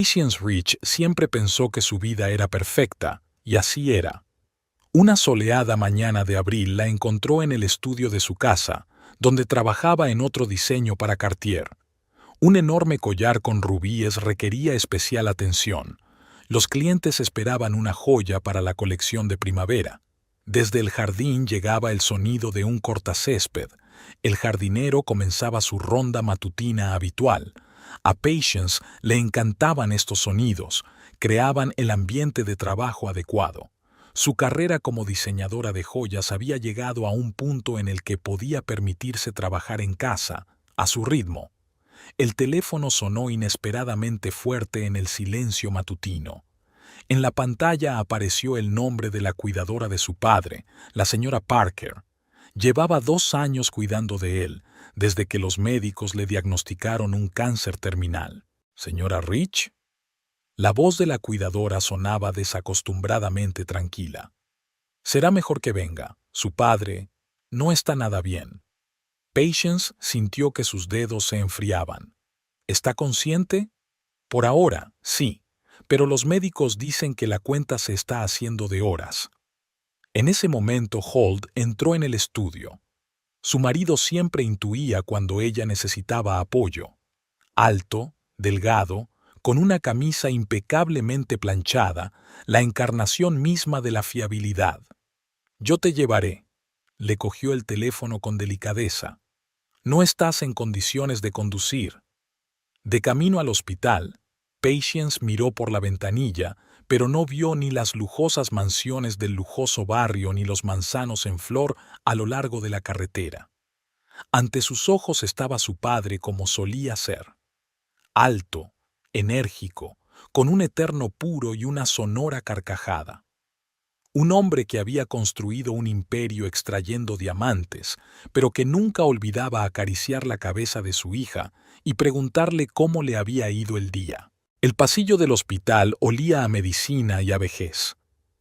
Patience Rich siempre pensó que su vida era perfecta, y así era. Una soleada mañana de abril la encontró en el estudio de su casa, donde trabajaba en otro diseño para Cartier. Un enorme collar con rubíes requería especial atención. Los clientes esperaban una joya para la colección de primavera. Desde el jardín llegaba el sonido de un cortacésped. El jardinero comenzaba su ronda matutina habitual. A Patience le encantaban estos sonidos, creaban el ambiente de trabajo adecuado. Su carrera como diseñadora de joyas había llegado a un punto en el que podía permitirse trabajar en casa, a su ritmo. El teléfono sonó inesperadamente fuerte en el silencio matutino. En la pantalla apareció el nombre de la cuidadora de su padre, la señora Parker. Llevaba 2 años cuidando de él, desde que los médicos le diagnosticaron un cáncer terminal. ¿Señora Rich? La voz de la cuidadora sonaba desacostumbradamente tranquila. Será mejor que venga. Su padre no está nada bien. Patience sintió que sus dedos se enfriaban. ¿Está consciente? Por ahora, sí, pero los médicos dicen que la cuenta se está haciendo de horas. En ese momento Holt entró en el estudio. Su marido siempre intuía cuando ella necesitaba apoyo. Alto, delgado, con una camisa impecablemente planchada, la encarnación misma de la fiabilidad. «Yo te llevaré». Le cogió el teléfono con delicadeza. «No estás en condiciones de conducir». De camino al hospital, Patience miró por la ventanilla, pero no vio ni las lujosas mansiones del lujoso barrio ni los manzanos en flor a lo largo de la carretera. Ante sus ojos estaba su padre como solía ser. Alto, enérgico, con un eterno puro y una sonora carcajada. Un hombre que había construido un imperio extrayendo diamantes, pero que nunca olvidaba acariciar la cabeza de su hija y preguntarle cómo le había ido el día. El pasillo del hospital olía a medicina y a vejez.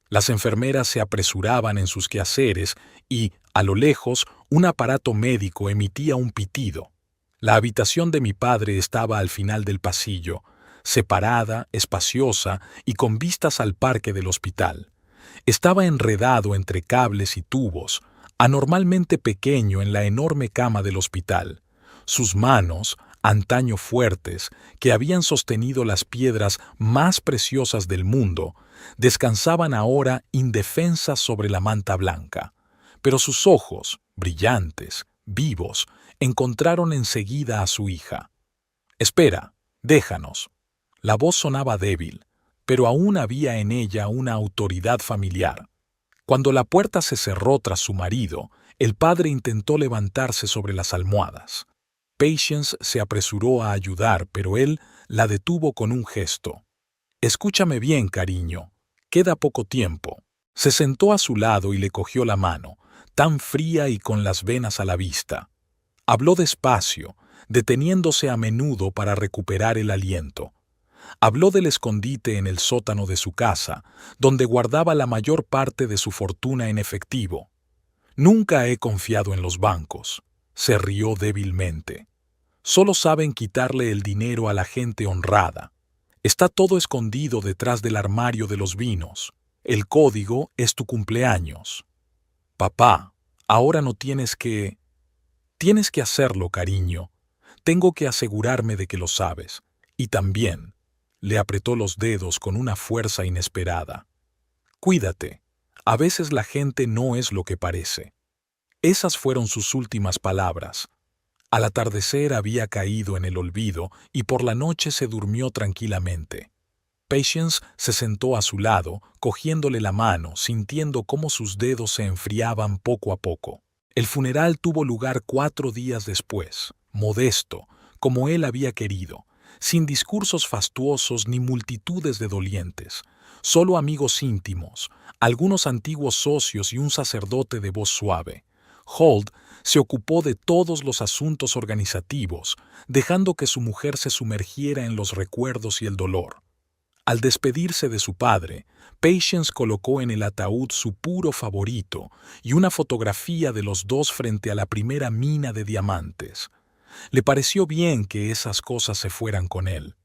Las enfermeras se apresuraban en sus quehaceres y, a lo lejos, un aparato médico emitía un pitido. La habitación de mi padre estaba al final del pasillo, separada, espaciosa y con vistas al parque del hospital. Estaba enredado entre cables y tubos, anormalmente pequeño en la enorme cama del hospital. Sus manos, antaño fuertes, que habían sostenido las piedras más preciosas del mundo, descansaban ahora indefensas sobre la manta blanca. Pero sus ojos, brillantes, vivos, encontraron enseguida a su hija. «Espera, déjanos». La voz sonaba débil, pero aún había en ella una autoridad familiar. Cuando la puerta se cerró tras su marido, el padre intentó levantarse sobre las almohadas. Patience se apresuró a ayudar, pero él la detuvo con un gesto. «Escúchame bien, cariño. Queda poco tiempo». Se sentó a su lado y le cogió la mano, tan fría y con las venas a la vista. Habló despacio, deteniéndose a menudo para recuperar el aliento. Habló del escondite en el sótano de su casa, donde guardaba la mayor parte de su fortuna en efectivo. «Nunca he confiado en los bancos», se rió débilmente. «Solo saben quitarle el dinero a la gente honrada. Está todo escondido detrás del armario de los vinos. El código es tu cumpleaños». «Papá, ahora no tienes que...» «Tienes que hacerlo, cariño. Tengo que asegurarme de que lo sabes. Y también...» Le apretó los dedos con una fuerza inesperada. «Cuídate. A veces la gente no es lo que parece». Esas fueron sus últimas palabras. Al atardecer había caído en el olvido y por la noche se durmió tranquilamente. Patience se sentó a su lado, cogiéndole la mano, sintiendo cómo sus dedos se enfriaban poco a poco. El funeral tuvo lugar 4 días después, modesto, como él había querido, sin discursos fastuosos ni multitudes de dolientes, solo amigos íntimos, algunos antiguos socios y un sacerdote de voz suave. Holt se ocupó de todos los asuntos organizativos, dejando que su mujer se sumergiera en los recuerdos y el dolor. Al despedirse de su padre, Patience colocó en el ataúd su puro favorito y una fotografía de los dos frente a la primera mina de diamantes. Le pareció bien que esas cosas se fueran con él.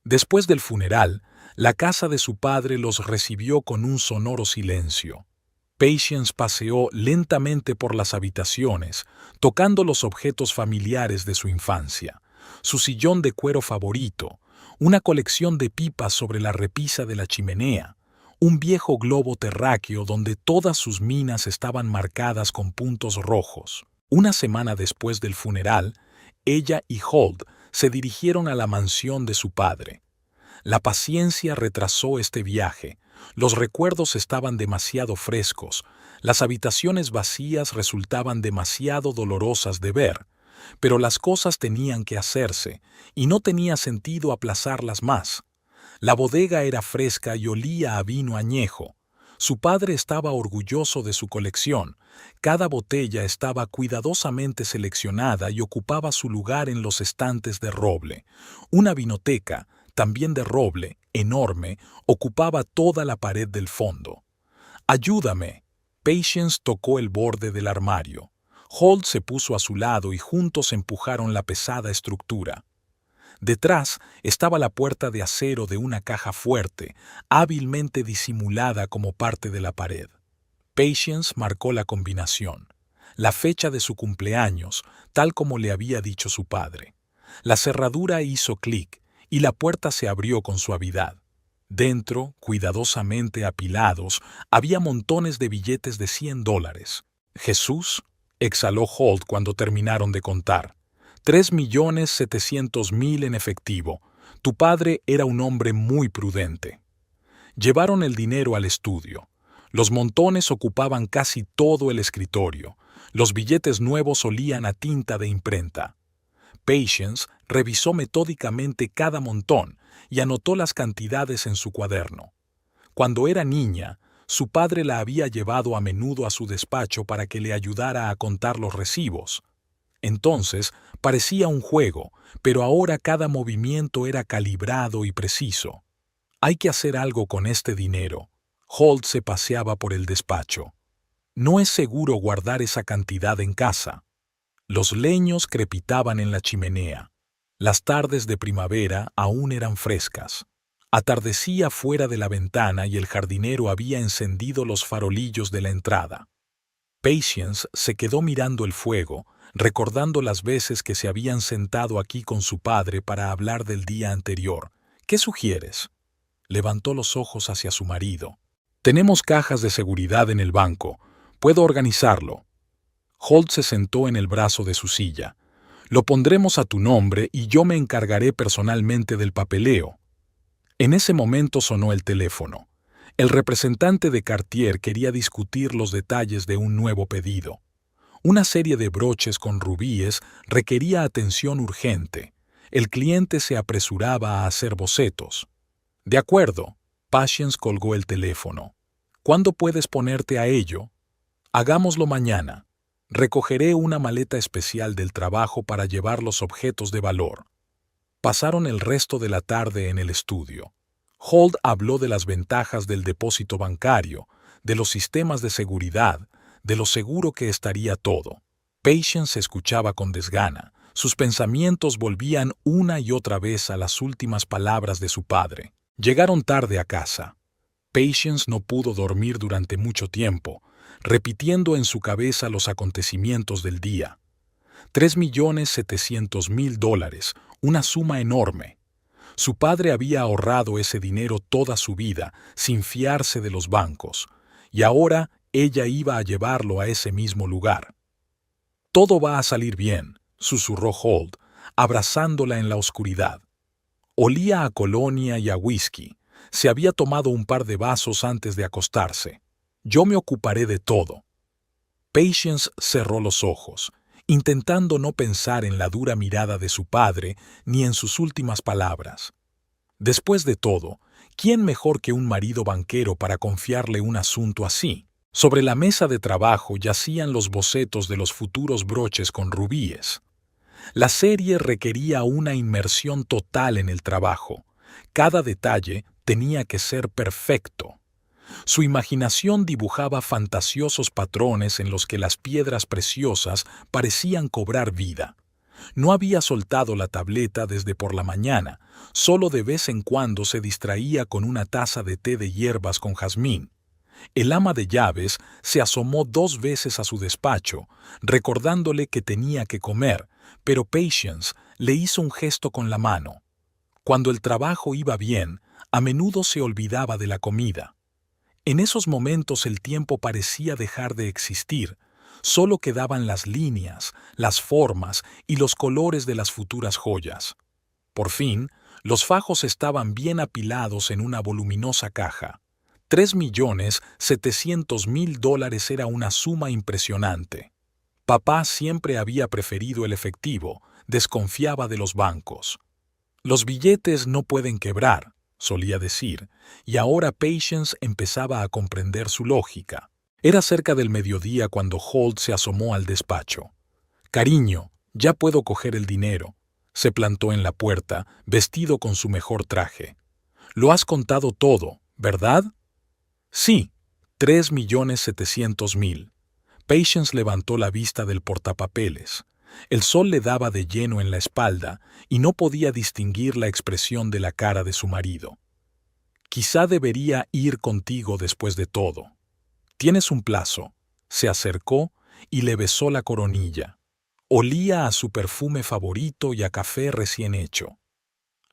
Después del funeral, la casa de su padre los recibió con un sonoro silencio. Patience paseó lentamente por las habitaciones, tocando los objetos familiares de su infancia, su sillón de cuero favorito, una colección de pipas sobre la repisa de la chimenea, un viejo globo terráqueo donde todas sus minas estaban marcadas con puntos rojos. Una semana después del funeral, ella y Holt se dirigieron a la mansión de su padre. La paciencia retrasó este viaje. Los recuerdos estaban demasiado frescos, las habitaciones vacías resultaban demasiado dolorosas de ver, pero las cosas tenían que hacerse, y no tenía sentido aplazarlas más. La bodega era fresca y olía a vino añejo. Su padre estaba orgulloso de su colección. Cada botella estaba cuidadosamente seleccionada y ocupaba su lugar en los estantes de roble. Una vinoteca, también de roble, enorme, ocupaba toda la pared del fondo. «Ayúdame». Patience tocó el borde del armario. Holt se puso a su lado y juntos empujaron la pesada estructura. Detrás estaba la puerta de acero de una caja fuerte, hábilmente disimulada como parte de la pared. Patience marcó la combinación, la fecha de su cumpleaños, tal como le había dicho su padre. La cerradura hizo clic y la puerta se abrió con suavidad. Dentro, cuidadosamente apilados, había montones de billetes de $100. «Jesús», exhaló Holt cuando terminaron de contar. 3.700.000 en efectivo. Tu padre era un hombre muy prudente. Llevaron el dinero al estudio. Los montones ocupaban casi todo el escritorio. Los billetes nuevos olían a tinta de imprenta. Patience revisó metódicamente cada montón y anotó las cantidades en su cuaderno. Cuando era niña, su padre la había llevado a menudo a su despacho para que le ayudara a contar los recibos. Entonces parecía un juego, pero ahora cada movimiento era calibrado y preciso. «Hay que hacer algo con este dinero». Holt se paseaba por el despacho. «No es seguro guardar esa cantidad en casa». Los leños crepitaban en la chimenea. Las tardes de primavera aún eran frescas. Atardecía fuera de la ventana y el jardinero había encendido los farolillos de la entrada. Patience se quedó mirando el fuego, recordando las veces que se habían sentado aquí con su padre para hablar del día anterior. «¿Qué sugieres?» Levantó los ojos hacia su marido. «Tenemos cajas de seguridad en el banco. Puedo organizarlo». Holt se sentó en el brazo de su silla. «Lo pondremos a tu nombre y yo me encargaré personalmente del papeleo». En ese momento sonó el teléfono. El representante de Cartier quería discutir los detalles de un nuevo pedido. Una serie de broches con rubíes requería atención urgente. El cliente se apresuraba a hacer bocetos. «De acuerdo». Patience colgó el teléfono. «¿Cuándo puedes ponerte a ello?» «Hagámoslo mañana. Recogeré una maleta especial del trabajo para llevar los objetos de valor». Pasaron el resto de la tarde en el estudio. Holt habló de las ventajas del depósito bancario, de los sistemas de seguridad, de lo seguro que estaría todo. Patience escuchaba con desgana. Sus pensamientos volvían una y otra vez a las últimas palabras de su padre. Llegaron tarde a casa. Patience no pudo dormir durante mucho tiempo, repitiendo en su cabeza los acontecimientos del día. $3.700.000, una suma enorme. Su padre había ahorrado ese dinero toda su vida, sin fiarse de los bancos, y ahora ella iba a llevarlo a ese mismo lugar. «Todo va a salir bien», susurró Holt, abrazándola en la oscuridad. Olía a colonia y a whisky. Se había tomado un par de vasos antes de acostarse. «Yo me ocuparé de todo». Patience cerró los ojos, intentando no pensar en la dura mirada de su padre ni en sus últimas palabras. Después de todo, ¿quién mejor que un marido banquero para confiarle un asunto así? Sobre la mesa de trabajo yacían los bocetos de los futuros broches con rubíes. La serie requería una inmersión total en el trabajo. Cada detalle tenía que ser perfecto. Su imaginación dibujaba fantasiosos patrones en los que las piedras preciosas parecían cobrar vida. No había soltado la tableta desde por la mañana, solo de vez en cuando se distraía con una taza de té de hierbas con jazmín. El ama de llaves se asomó 2 veces a su despacho, recordándole que tenía que comer, pero Patience le hizo un gesto con la mano. Cuando el trabajo iba bien, a menudo se olvidaba de la comida. En esos momentos el tiempo parecía dejar de existir, solo quedaban las líneas, las formas y los colores de las futuras joyas. Por fin, los fajos estaban bien apilados en una voluminosa caja. $3.700.000 era una suma impresionante. Papá siempre había preferido el efectivo, desconfiaba de los bancos. Los billetes no pueden quebrar, solía decir, y ahora Patience empezaba a comprender su lógica. Era cerca del mediodía cuando Holt se asomó al despacho. «Cariño, ya puedo coger el dinero», se plantó en la puerta, vestido con su mejor traje. «Lo has contado todo, ¿verdad?» «Sí, 3.700.000». Patience levantó la vista del portapapeles. El sol le daba de lleno en la espalda y no podía distinguir la expresión de la cara de su marido. «Quizá debería ir contigo después de todo. Tienes un plazo». Se acercó y le besó la coronilla. Olía a su perfume favorito y a café recién hecho.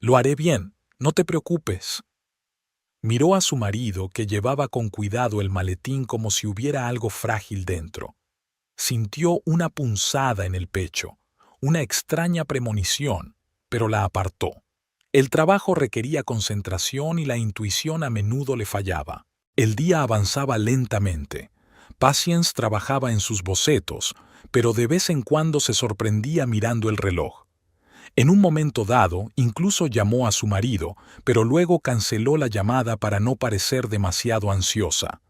«Lo haré bien, no te preocupes». Miró a su marido, que llevaba con cuidado el maletín como si hubiera algo frágil dentro. Sintió una punzada en el pecho, una extraña premonición, pero la apartó. El trabajo requería concentración y la intuición a menudo le fallaba. El día avanzaba lentamente. Patience trabajaba en sus bocetos, pero de vez en cuando se sorprendía mirando el reloj. En un momento dado, incluso llamó a su marido, pero luego canceló la llamada para no parecer demasiado ansiosa.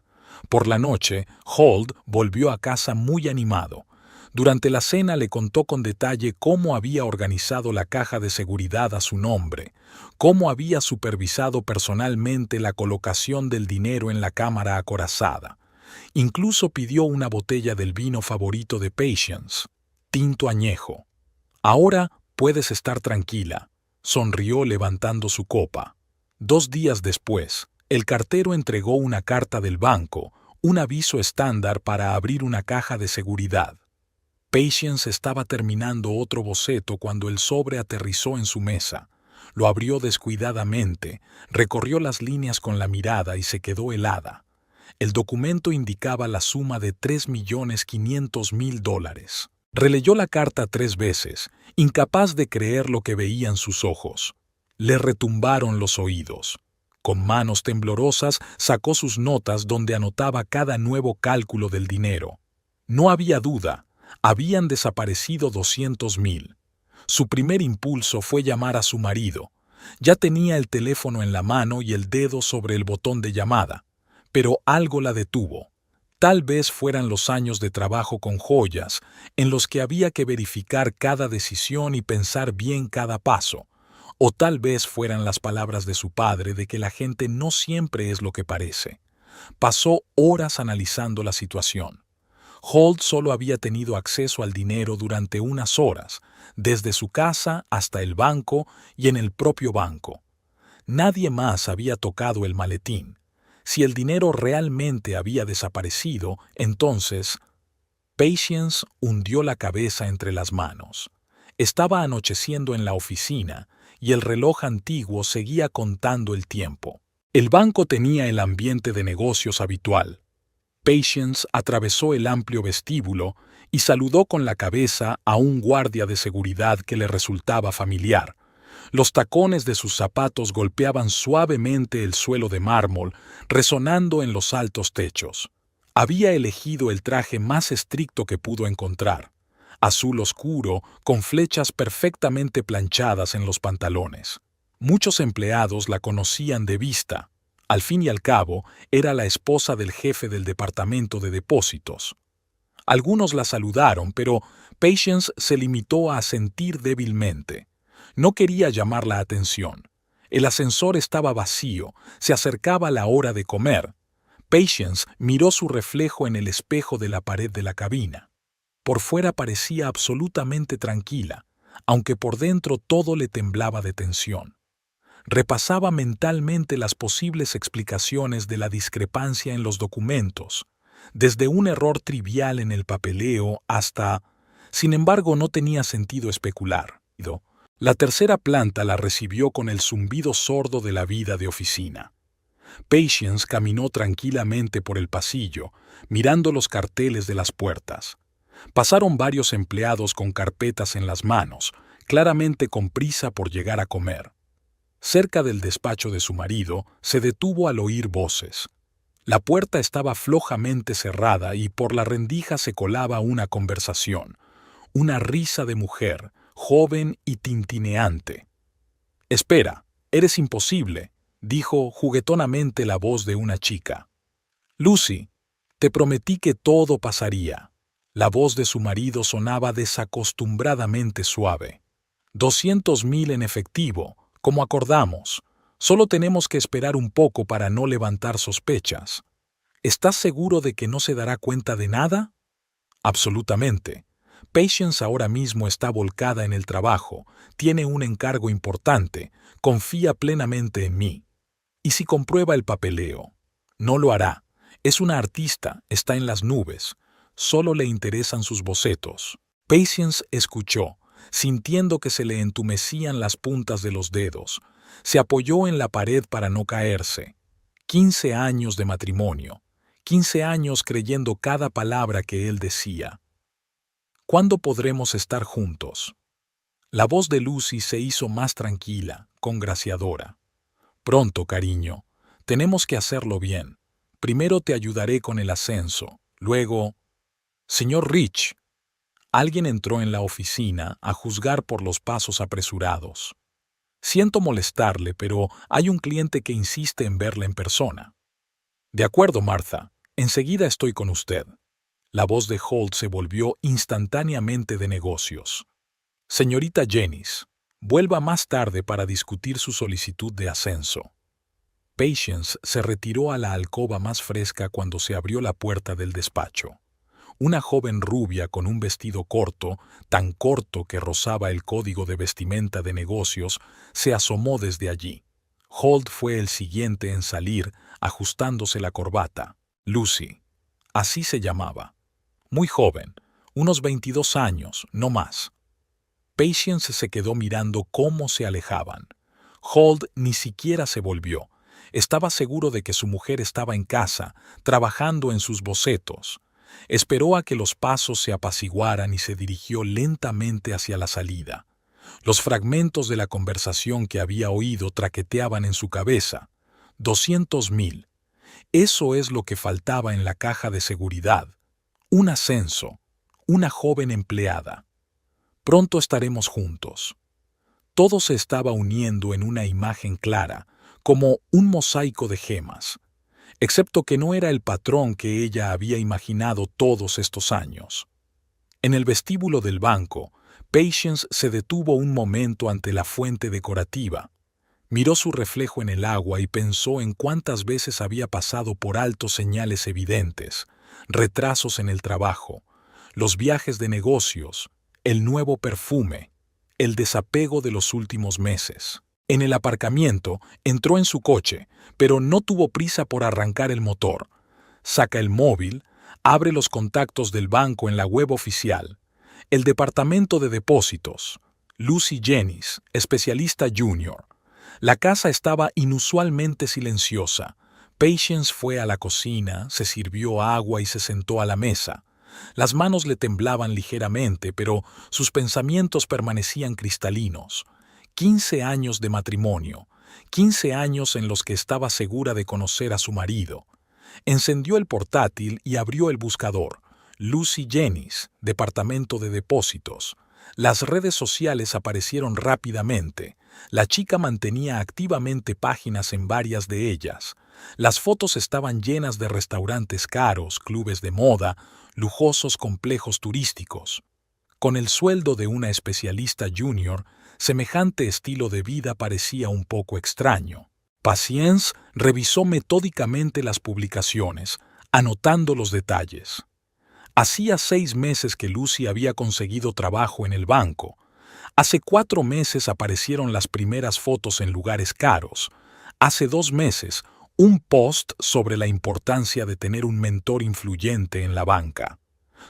Por la noche, Holt volvió a casa muy animado. Durante la cena le contó con detalle cómo había organizado la caja de seguridad a su nombre, cómo había supervisado personalmente la colocación del dinero en la cámara acorazada. Incluso pidió una botella del vino favorito de Patience, tinto añejo. «Ahora puedes estar tranquila», sonrió levantando su copa. 2 días después, el cartero entregó una carta del banco, un aviso estándar para abrir una caja de seguridad. Patience estaba terminando otro boceto cuando el sobre aterrizó en su mesa. Lo abrió descuidadamente, recorrió las líneas con la mirada y se quedó helada. El documento indicaba la suma de $3.500.000. Releyó la carta 3 veces, incapaz de creer lo que veían sus ojos. Le retumbaron los oídos. Con manos temblorosas sacó sus notas donde anotaba cada nuevo cálculo del dinero. No había duda, habían desaparecido 200.000. Su primer impulso fue llamar a su marido. Ya tenía el teléfono en la mano y el dedo sobre el botón de llamada, pero algo la detuvo. Tal vez fueran los años de trabajo con joyas, en los que había que verificar cada decisión y pensar bien cada paso. O tal vez fueran las palabras de su padre de que la gente no siempre es lo que parece. Pasó horas analizando la situación. Holt solo había tenido acceso al dinero durante unas horas, desde su casa hasta el banco y en el propio banco. Nadie más había tocado el maletín. Si el dinero realmente había desaparecido, entonces Patience hundió la cabeza entre las manos. Estaba anocheciendo en la oficina y el reloj antiguo seguía contando el tiempo. El banco tenía el ambiente de negocios habitual. Patience atravesó el amplio vestíbulo y saludó con la cabeza a un guardia de seguridad que le resultaba familiar. Los tacones de sus zapatos golpeaban suavemente el suelo de mármol, resonando en los altos techos. Había elegido el traje más estricto que pudo encontrar, azul oscuro, con flechas perfectamente planchadas en los pantalones. Muchos empleados la conocían de vista. Al fin y al cabo, era la esposa del jefe del departamento de depósitos. Algunos la saludaron, pero Patience se limitó a asentir débilmente. No quería llamar la atención. El ascensor estaba vacío, se acercaba la hora de comer. Patience miró su reflejo en el espejo de la pared de la cabina. Por fuera parecía absolutamente tranquila, aunque por dentro todo le temblaba de tensión. Repasaba mentalmente las posibles explicaciones de la discrepancia en los documentos, desde un error trivial en el papeleo hasta... Sin embargo, no tenía sentido especular. La tercera planta la recibió con el zumbido sordo de la vida de oficina. Patience caminó tranquilamente por el pasillo, mirando los carteles de las puertas. Pasaron varios empleados con carpetas en las manos, claramente con prisa por llegar a comer. Cerca del despacho de su marido, se detuvo al oír voces. La puerta estaba flojamente cerrada y por la rendija se colaba una conversación, una risa de mujer, joven y tintineante. «Espera, eres imposible», dijo juguetonamente la voz de una chica. «Lucy, te prometí que todo pasaría». La voz de su marido sonaba desacostumbradamente suave. 200.000 en efectivo, como acordamos. Solo tenemos que esperar un poco para no levantar sospechas. ¿Estás seguro de que no se dará cuenta de nada? Absolutamente. Patience ahora mismo está volcada en el trabajo, tiene un encargo importante, confía plenamente en mí. ¿Y si comprueba el papeleo? No lo hará. Es una artista, está en las nubes. Solo le interesan sus bocetos. Patience escuchó, sintiendo que se le entumecían las puntas de los dedos. Se apoyó en la pared para no caerse. 15 años de matrimonio. 15 años creyendo cada palabra que él decía. ¿Cuándo podremos estar juntos? La voz de Lucy se hizo más tranquila, congraciadora. Pronto, cariño. Tenemos que hacerlo bien. Primero te ayudaré con el ascenso. Luego... Señor Rich. Alguien entró en la oficina, a juzgar por los pasos apresurados. Siento molestarle, pero hay un cliente que insiste en verla en persona. De acuerdo, Martha. Enseguida estoy con usted. La voz de Holt se volvió instantáneamente de negocios. Señorita Jennings, vuelva más tarde para discutir su solicitud de ascenso. Patience se retiró a la alcoba más fresca cuando se abrió la puerta del despacho. Una joven rubia con un vestido corto, tan corto que rozaba el código de vestimenta de negocios, se asomó desde allí. Holt fue el siguiente en salir, ajustándose la corbata. Lucy. Así se llamaba. Muy joven, unos 22 años, no más. Patience se quedó mirando cómo se alejaban. Holt ni siquiera se volvió. Estaba seguro de que su mujer estaba en casa, trabajando en sus bocetos. Esperó a que los pasos se apaciguaran y se dirigió lentamente hacia la salida. Los fragmentos de la conversación que había oído traqueteaban en su cabeza. 200.000. Eso es lo que faltaba en la caja de seguridad. Un ascenso. Una joven empleada. Pronto estaremos juntos. Todo se estaba uniendo en una imagen clara, como un mosaico de gemas, excepto que no era el patrón que ella había imaginado todos estos años. En el vestíbulo del banco, Patience se detuvo un momento ante la fuente decorativa. Miró su reflejo en el agua y pensó en cuántas veces había pasado por alto señales evidentes, retrasos en el trabajo, los viajes de negocios, el nuevo perfume, el desapego de los últimos meses. En el aparcamiento, entró en su coche, pero no tuvo prisa por arrancar el motor. Saca el móvil, abre los contactos del banco en la web oficial. El departamento de depósitos. Lucy Jennings, especialista junior. La casa estaba inusualmente silenciosa. Patience fue a la cocina, se sirvió agua y se sentó a la mesa. Las manos le temblaban ligeramente, pero sus pensamientos permanecían cristalinos. 15 años de matrimonio, 15 años en los que estaba segura de conocer a su marido. Encendió el portátil y abrió el buscador. Lucy Jennings, departamento de depósitos. Las redes sociales aparecieron rápidamente. La chica mantenía activamente páginas en varias de ellas. Las fotos estaban llenas de restaurantes caros, clubes de moda, lujosos complejos turísticos. Con el sueldo de una especialista junior, semejante estilo de vida parecía un poco extraño. Patience revisó metódicamente las publicaciones, anotando los detalles. Hacía 6 meses que Lucy había conseguido trabajo en el banco. Hace 4 meses aparecieron las primeras fotos en lugares caros. Hace 2 meses, un post sobre la importancia de tener un mentor influyente en la banca.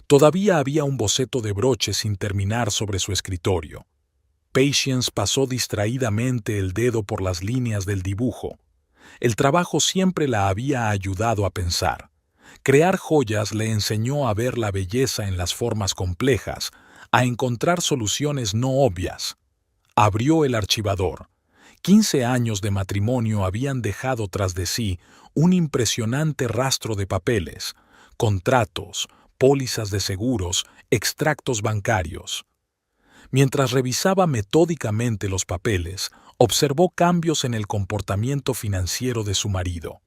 Todavía había un boceto de broche sin terminar sobre su escritorio. Patience pasó distraídamente el dedo por las líneas del dibujo. El trabajo siempre la había ayudado a pensar. Crear joyas le enseñó a ver la belleza en las formas complejas, a encontrar soluciones no obvias. Abrió el archivador. 15 años de matrimonio habían dejado tras de sí un impresionante rastro de papeles, contratos, pólizas de seguros, extractos bancarios. Mientras revisaba metódicamente los papeles, observó cambios en el comportamiento financiero de su marido.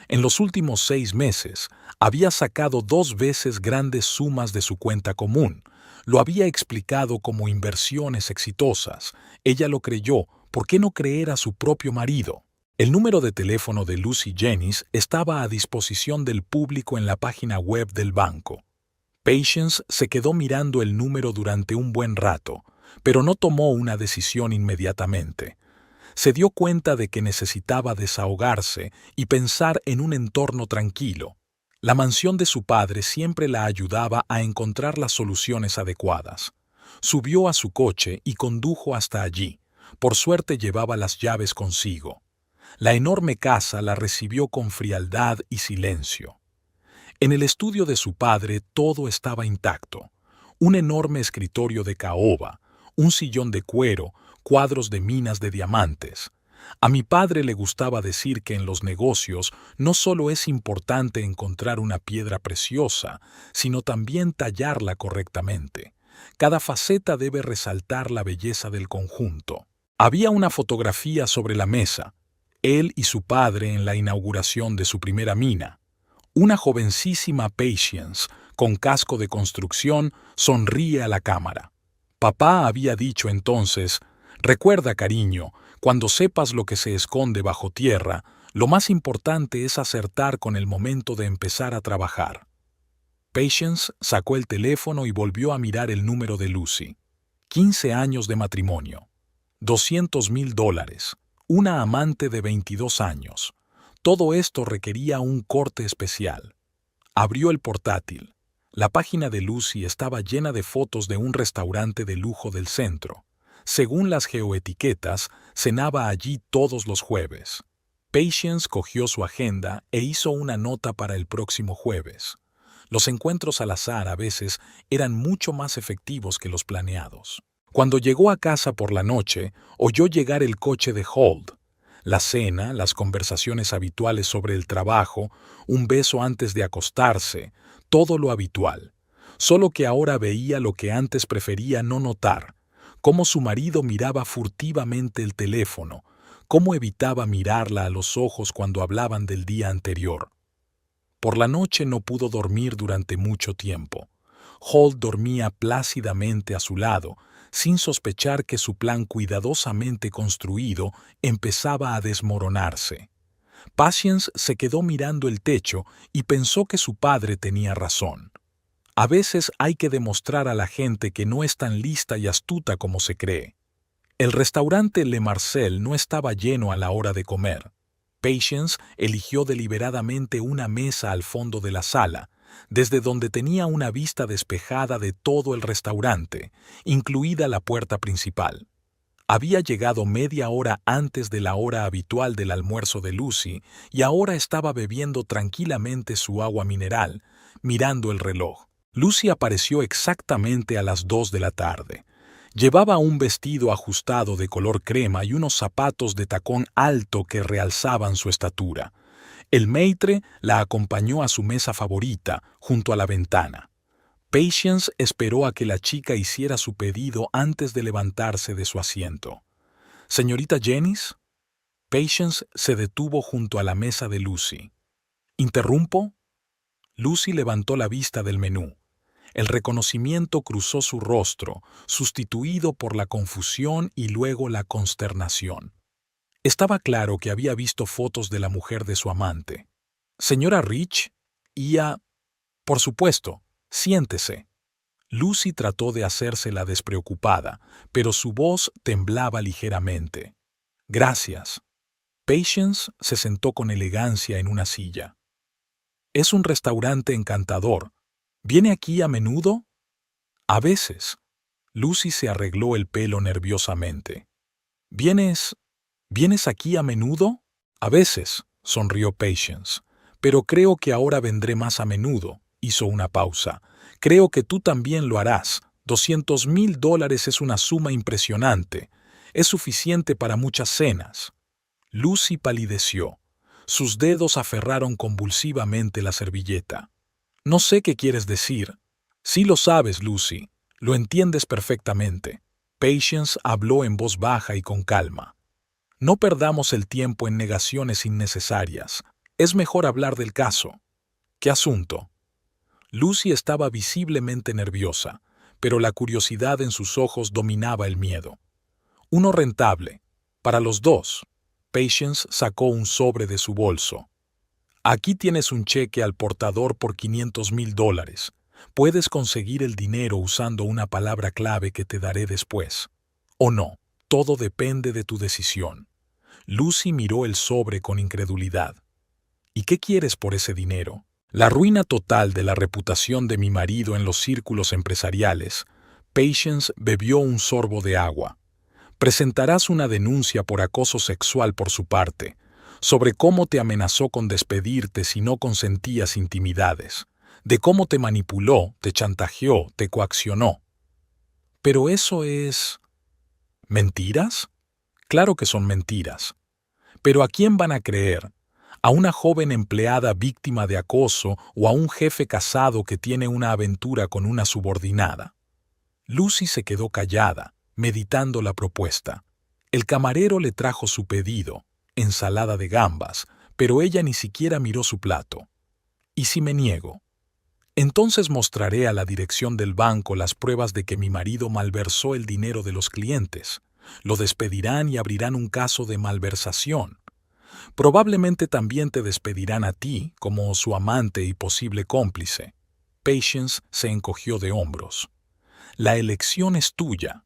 En los últimos 6 meses, había sacado 2 veces grandes sumas de su cuenta común. Lo había explicado como inversiones exitosas. Ella lo creyó. ¿Por qué no creer a su propio marido? El número de teléfono de Lucy Jennings estaba a disposición del público en la página web del banco. Patience se quedó mirando el número durante un buen rato, pero no tomó una decisión inmediatamente. Se dio cuenta de que necesitaba desahogarse y pensar en un entorno tranquilo. La mansión de su padre siempre la ayudaba a encontrar las soluciones adecuadas. Subió a su coche y condujo hasta allí. Por suerte llevaba las llaves consigo. La enorme casa la recibió con frialdad y silencio. En el estudio de su padre todo estaba intacto. Un enorme escritorio de caoba, un sillón de cuero, cuadros de minas de diamantes. A mi padre le gustaba decir que en los negocios no solo es importante encontrar una piedra preciosa, sino también tallarla correctamente. Cada faceta debe resaltar la belleza del conjunto. Había una fotografía sobre la mesa, él y su padre en la inauguración de su primera mina. Una jovencísima Patience, con casco de construcción, sonríe a la cámara. Papá había dicho entonces: «Recuerda, cariño, cuando sepas lo que se esconde bajo tierra, lo más importante es acertar con el momento de empezar a trabajar». Patience sacó el teléfono y volvió a mirar el número de Lucy. 15 años de matrimonio. $200,000. Una amante de 22 años. Todo esto requería un corte especial. Abrió el portátil. La página de Lucy estaba llena de fotos de un restaurante de lujo del centro. Según las geoetiquetas, cenaba allí todos los jueves. Patience cogió su agenda e hizo una nota para el próximo jueves. Los encuentros al azar a veces eran mucho más efectivos que los planeados. Cuando llegó a casa por la noche, oyó llegar el coche de Holt. La cena, las conversaciones habituales sobre el trabajo, un beso antes de acostarse, todo lo habitual. Solo que ahora veía lo que antes prefería no notar, cómo su marido miraba furtivamente el teléfono, cómo evitaba mirarla a los ojos cuando hablaban del día anterior. Por la noche no pudo dormir durante mucho tiempo. Holt dormía plácidamente a su lado, sin sospechar que su plan cuidadosamente construido empezaba a desmoronarse. Patience se quedó mirando el techo y pensó que su padre tenía razón. A veces hay que demostrar a la gente que no es tan lista y astuta como se cree. El restaurante Le Marcel no estaba lleno a la hora de comer. Patience eligió deliberadamente una mesa al fondo de la sala, desde donde tenía una vista despejada de todo el restaurante, incluida la puerta principal. Había llegado media hora antes de la hora habitual del almuerzo de Lucy y ahora estaba bebiendo tranquilamente su agua mineral, mirando el reloj. Lucy apareció exactamente a las 2 de la tarde. Llevaba un vestido ajustado de color crema y unos zapatos de tacón alto que realzaban su estatura. El maître la acompañó a su mesa favorita, junto a la ventana. Patience esperó a que la chica hiciera su pedido antes de levantarse de su asiento. «¿Señorita Jennings?» Patience se detuvo junto a la mesa de Lucy. «¿Interrumpo?» Lucy levantó la vista del menú. El reconocimiento cruzó su rostro, sustituido por la confusión y luego la consternación. Estaba claro que había visto fotos de la mujer de su amante. «Señora Rich», «Por supuesto, siéntese». Lucy trató de hacerse la despreocupada, pero su voz temblaba ligeramente. Gracias. Patience se sentó con elegancia en una silla. Es un restaurante encantador. ¿Viene aquí a menudo? A veces. Lucy se arregló el pelo nerviosamente. ¿Vienes aquí a menudo? A veces, sonrió Patience. Pero creo que ahora vendré más a menudo. Hizo una pausa. Creo que tú también lo harás. $200,000 es una suma impresionante. Es suficiente para muchas cenas. Lucy palideció. Sus dedos aferraron convulsivamente la servilleta. No sé qué quieres decir. Sí lo sabes, Lucy. Lo entiendes perfectamente. Patience habló en voz baja y con calma. No perdamos el tiempo en negaciones innecesarias. Es mejor hablar del caso. ¿Qué asunto? Lucy estaba visiblemente nerviosa, pero la curiosidad en sus ojos dominaba el miedo. Uno rentable. Para los dos. Patience sacó un sobre de su bolso. Aquí tienes un cheque al portador por $500,000. Puedes conseguir el dinero usando una palabra clave que te daré después. O no, todo depende de tu decisión. Lucy miró el sobre con incredulidad. ¿Y qué quieres por ese dinero? La ruina total de la reputación de mi marido en los círculos empresariales. Patience bebió un sorbo de agua. Presentarás una denuncia por acoso sexual por su parte, sobre cómo te amenazó con despedirte si no consentías intimidades, de cómo te manipuló, te chantajeó, te coaccionó. Pero eso es... ¿Mentiras? Claro que son mentiras. Pero ¿a quién van a creer? ¿A una joven empleada víctima de acoso o a un jefe casado que tiene una aventura con una subordinada? Lucy se quedó callada, meditando la propuesta. El camarero le trajo su pedido, ensalada de gambas, pero ella ni siquiera miró su plato. ¿Y si me niego? Entonces mostraré a la dirección del banco las pruebas de que mi marido malversó el dinero de los clientes. Lo despedirán y abrirán un caso de malversación. Probablemente también te despedirán a ti como su amante y posible cómplice. Patience se encogió de hombros. La elección es tuya.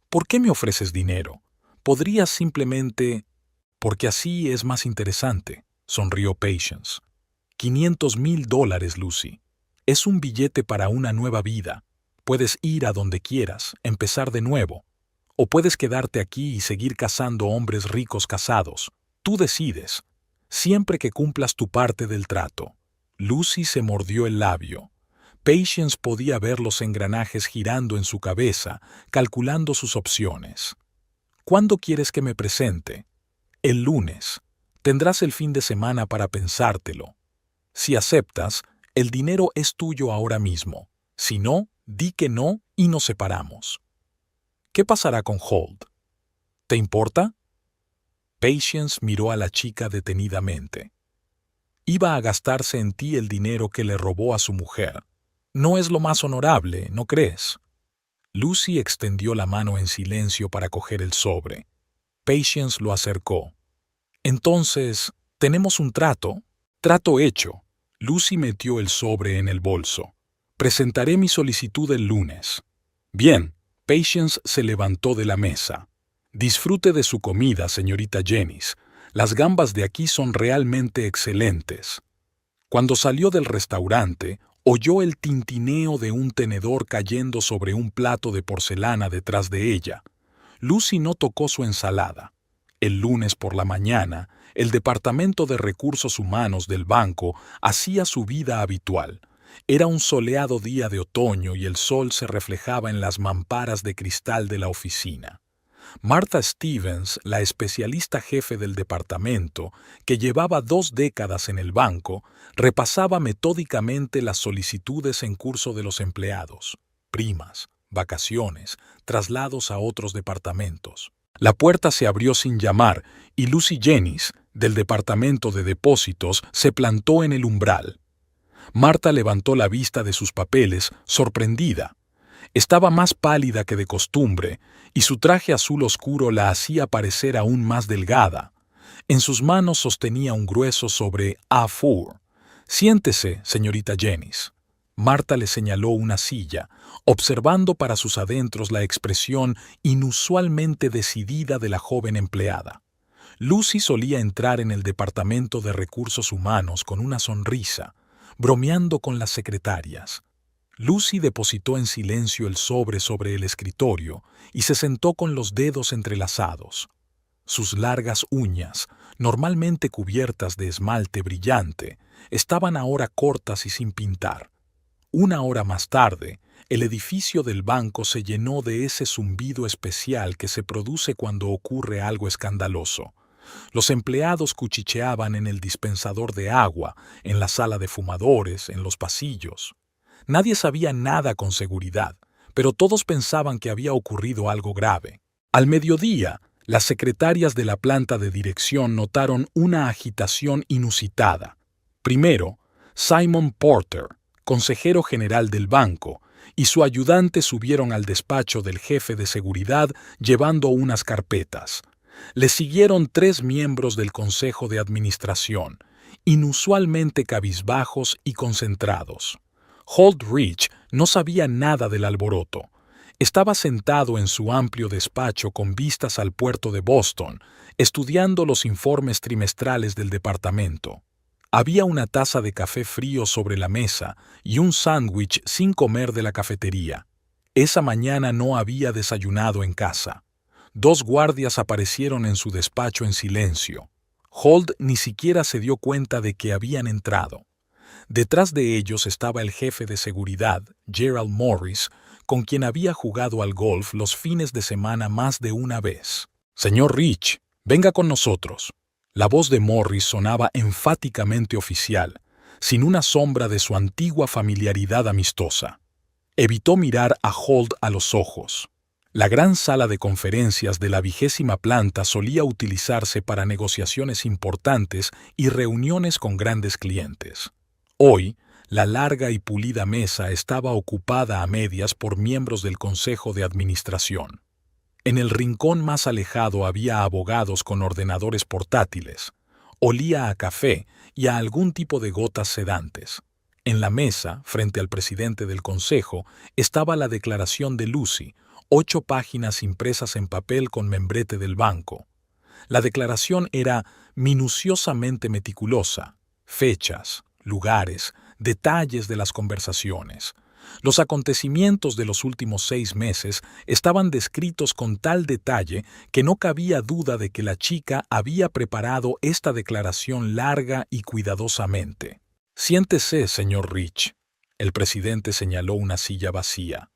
¿Por qué me ofreces dinero? Podrías simplemente... Porque así es más interesante, sonrió Patience. $500,000, Lucy. Es un billete para una nueva vida. Puedes ir a donde quieras, empezar de nuevo. O puedes quedarte aquí y seguir cazando hombres ricos casados. Tú decides, siempre que cumplas tu parte del trato. Lucy se mordió el labio. Patience podía ver los engranajes girando en su cabeza, calculando sus opciones. ¿Cuándo quieres que me presente? El lunes. Tendrás el fin de semana para pensártelo. Si aceptas, el dinero es tuyo ahora mismo. Si no, di que no y nos separamos. ¿Qué pasará con Holt? ¿Te importa? Patience miró a la chica detenidamente. Iba a gastarse en ti el dinero que le robó a su mujer. No es lo más honorable, ¿no crees? Lucy extendió la mano en silencio para coger el sobre. Patience lo acercó. Entonces, ¿tenemos un trato? Trato hecho. Lucy metió el sobre en el bolso. Presentaré mi solicitud el lunes. Bien. Patience se levantó de la mesa. Disfrute de su comida, señorita Jennings. Las gambas de aquí son realmente excelentes. Cuando salió del restaurante, oyó el tintineo de un tenedor cayendo sobre un plato de porcelana detrás de ella. Lucy no tocó su ensalada. El lunes por la mañana, el Departamento de Recursos Humanos del banco hacía su vida habitual. Era un soleado día de otoño y el sol se reflejaba en las mamparas de cristal de la oficina. Martha Stevens, la especialista jefe del departamento, que llevaba 2 décadas en el banco, repasaba metódicamente las solicitudes en curso de los empleados, primas, vacaciones, traslados a otros departamentos. La puerta se abrió sin llamar y Lucy Jennings, del departamento de depósitos, se plantó en el umbral. Martha levantó la vista de sus papeles, sorprendida. Estaba más pálida que de costumbre, y su traje azul oscuro la hacía parecer aún más delgada. En sus manos sostenía un grueso sobre A4. «Siéntese, señorita Jennings». Marta le señaló una silla, observando para sus adentros la expresión inusualmente decidida de la joven empleada. Lucy solía entrar en el departamento de recursos humanos con una sonrisa, bromeando con las secretarias. Lucy depositó en silencio el sobre el escritorio y se sentó con los dedos entrelazados. Sus largas uñas, normalmente cubiertas de esmalte brillante, estaban ahora cortas y sin pintar. Una hora más tarde, el edificio del banco se llenó de ese zumbido especial que se produce cuando ocurre algo escandaloso. Los empleados cuchicheaban en el dispensador de agua, en la sala de fumadores, en los pasillos. Nadie sabía nada con seguridad, pero todos pensaban que había ocurrido algo grave. Al mediodía, las secretarias de la planta de dirección notaron una agitación inusitada. Primero, Simon Porter, consejero general del banco, y su ayudante subieron al despacho del jefe de seguridad llevando unas carpetas. Le siguieron 3 miembros del consejo de administración, inusualmente cabizbajos y concentrados. Holdridge no sabía nada del alboroto. Estaba sentado en su amplio despacho con vistas al puerto de Boston, estudiando los informes trimestrales del departamento. Había una taza de café frío sobre la mesa y un sándwich sin comer de la cafetería. Esa mañana no había desayunado en casa. 2 guardias aparecieron en su despacho en silencio. Holt ni siquiera se dio cuenta de que habían entrado. Detrás de ellos estaba el jefe de seguridad, Gerald Morris, con quien había jugado al golf los fines de semana más de una vez. «Señor Rich, venga con nosotros». La voz de Morris sonaba enfáticamente oficial, sin una sombra de su antigua familiaridad amistosa. Evitó mirar a Holt a los ojos. La gran sala de conferencias de la 20ª planta solía utilizarse para negociaciones importantes y reuniones con grandes clientes. Hoy, la larga y pulida mesa estaba ocupada a medias por miembros del consejo de administración. En el rincón más alejado había abogados con ordenadores portátiles. Olía a café y a algún tipo de gotas sedantes. En la mesa, frente al presidente del consejo, estaba la declaración de Lucy, 8 páginas impresas en papel con membrete del banco. La declaración era minuciosamente meticulosa: fechas, lugares, detalles de las conversaciones. Los acontecimientos de los últimos 6 meses estaban descritos con tal detalle que no cabía duda de que la chica había preparado esta declaración larga y cuidadosamente. «Siéntese, señor Rich». El presidente señaló una silla vacía.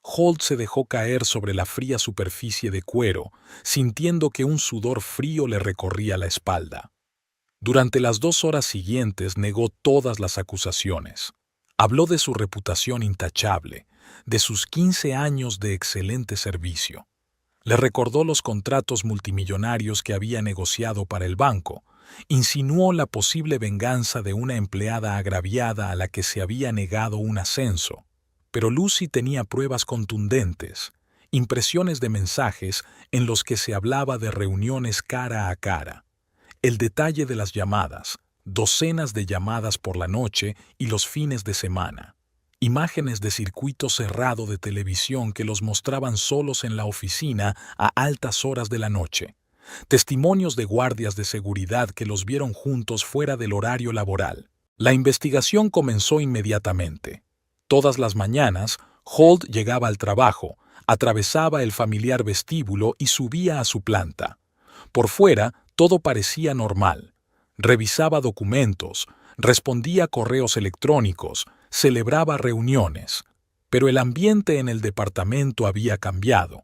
Holt se dejó caer sobre la fría superficie de cuero, sintiendo que un sudor frío le recorría la espalda. Durante las 2 horas siguientes negó todas las acusaciones. Habló de su reputación intachable, de sus 15 años de excelente servicio. Le recordó los contratos multimillonarios que había negociado para el banco. Insinuó la posible venganza de una empleada agraviada a la que se había negado un ascenso. Pero Lucy tenía pruebas contundentes, impresiones de mensajes en los que se hablaba de reuniones cara a cara. El detalle de las llamadas, docenas de llamadas por la noche y los fines de semana. Imágenes de circuito cerrado de televisión que los mostraban solos en la oficina a altas horas de la noche. Testimonios de guardias de seguridad que los vieron juntos fuera del horario laboral. La investigación comenzó inmediatamente. Todas las mañanas, Holt llegaba al trabajo, atravesaba el familiar vestíbulo y subía a su planta. Por fuera, todo parecía normal. Revisaba documentos, respondía a correos electrónicos, celebraba reuniones. Pero el ambiente en el departamento había cambiado.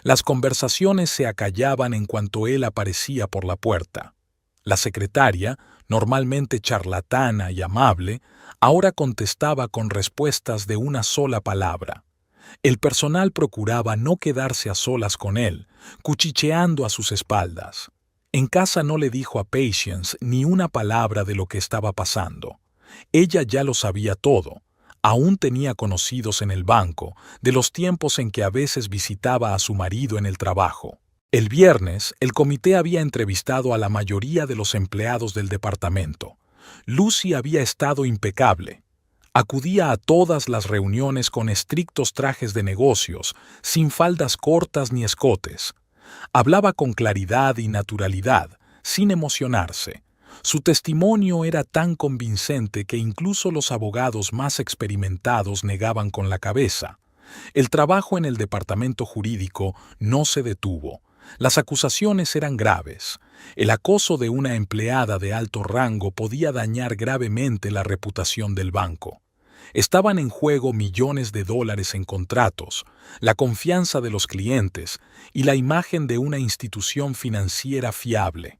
Las conversaciones se acallaban en cuanto él aparecía por la puerta. La secretaria, normalmente charlatana y amable, ahora contestaba con respuestas de una sola palabra. El personal procuraba no quedarse a solas con él, cuchicheando a sus espaldas. En casa no le dijo a Patience ni una palabra de lo que estaba pasando. Ella ya lo sabía todo. Aún tenía conocidos en el banco, de los tiempos en que a veces visitaba a su marido en el trabajo. El viernes, el comité había entrevistado a la mayoría de los empleados del departamento. Lucy había estado impecable. Acudía a todas las reuniones con estrictos trajes de negocios, sin faldas cortas ni escotes. Hablaba con claridad y naturalidad, sin emocionarse. Su testimonio era tan convincente que incluso los abogados más experimentados negaban con la cabeza. El trabajo en el departamento jurídico no se detuvo. Las acusaciones eran graves. El acoso de una empleada de alto rango podía dañar gravemente la reputación del banco. Estaban en juego millones de dólares en contratos, la confianza de los clientes y la imagen de una institución financiera fiable.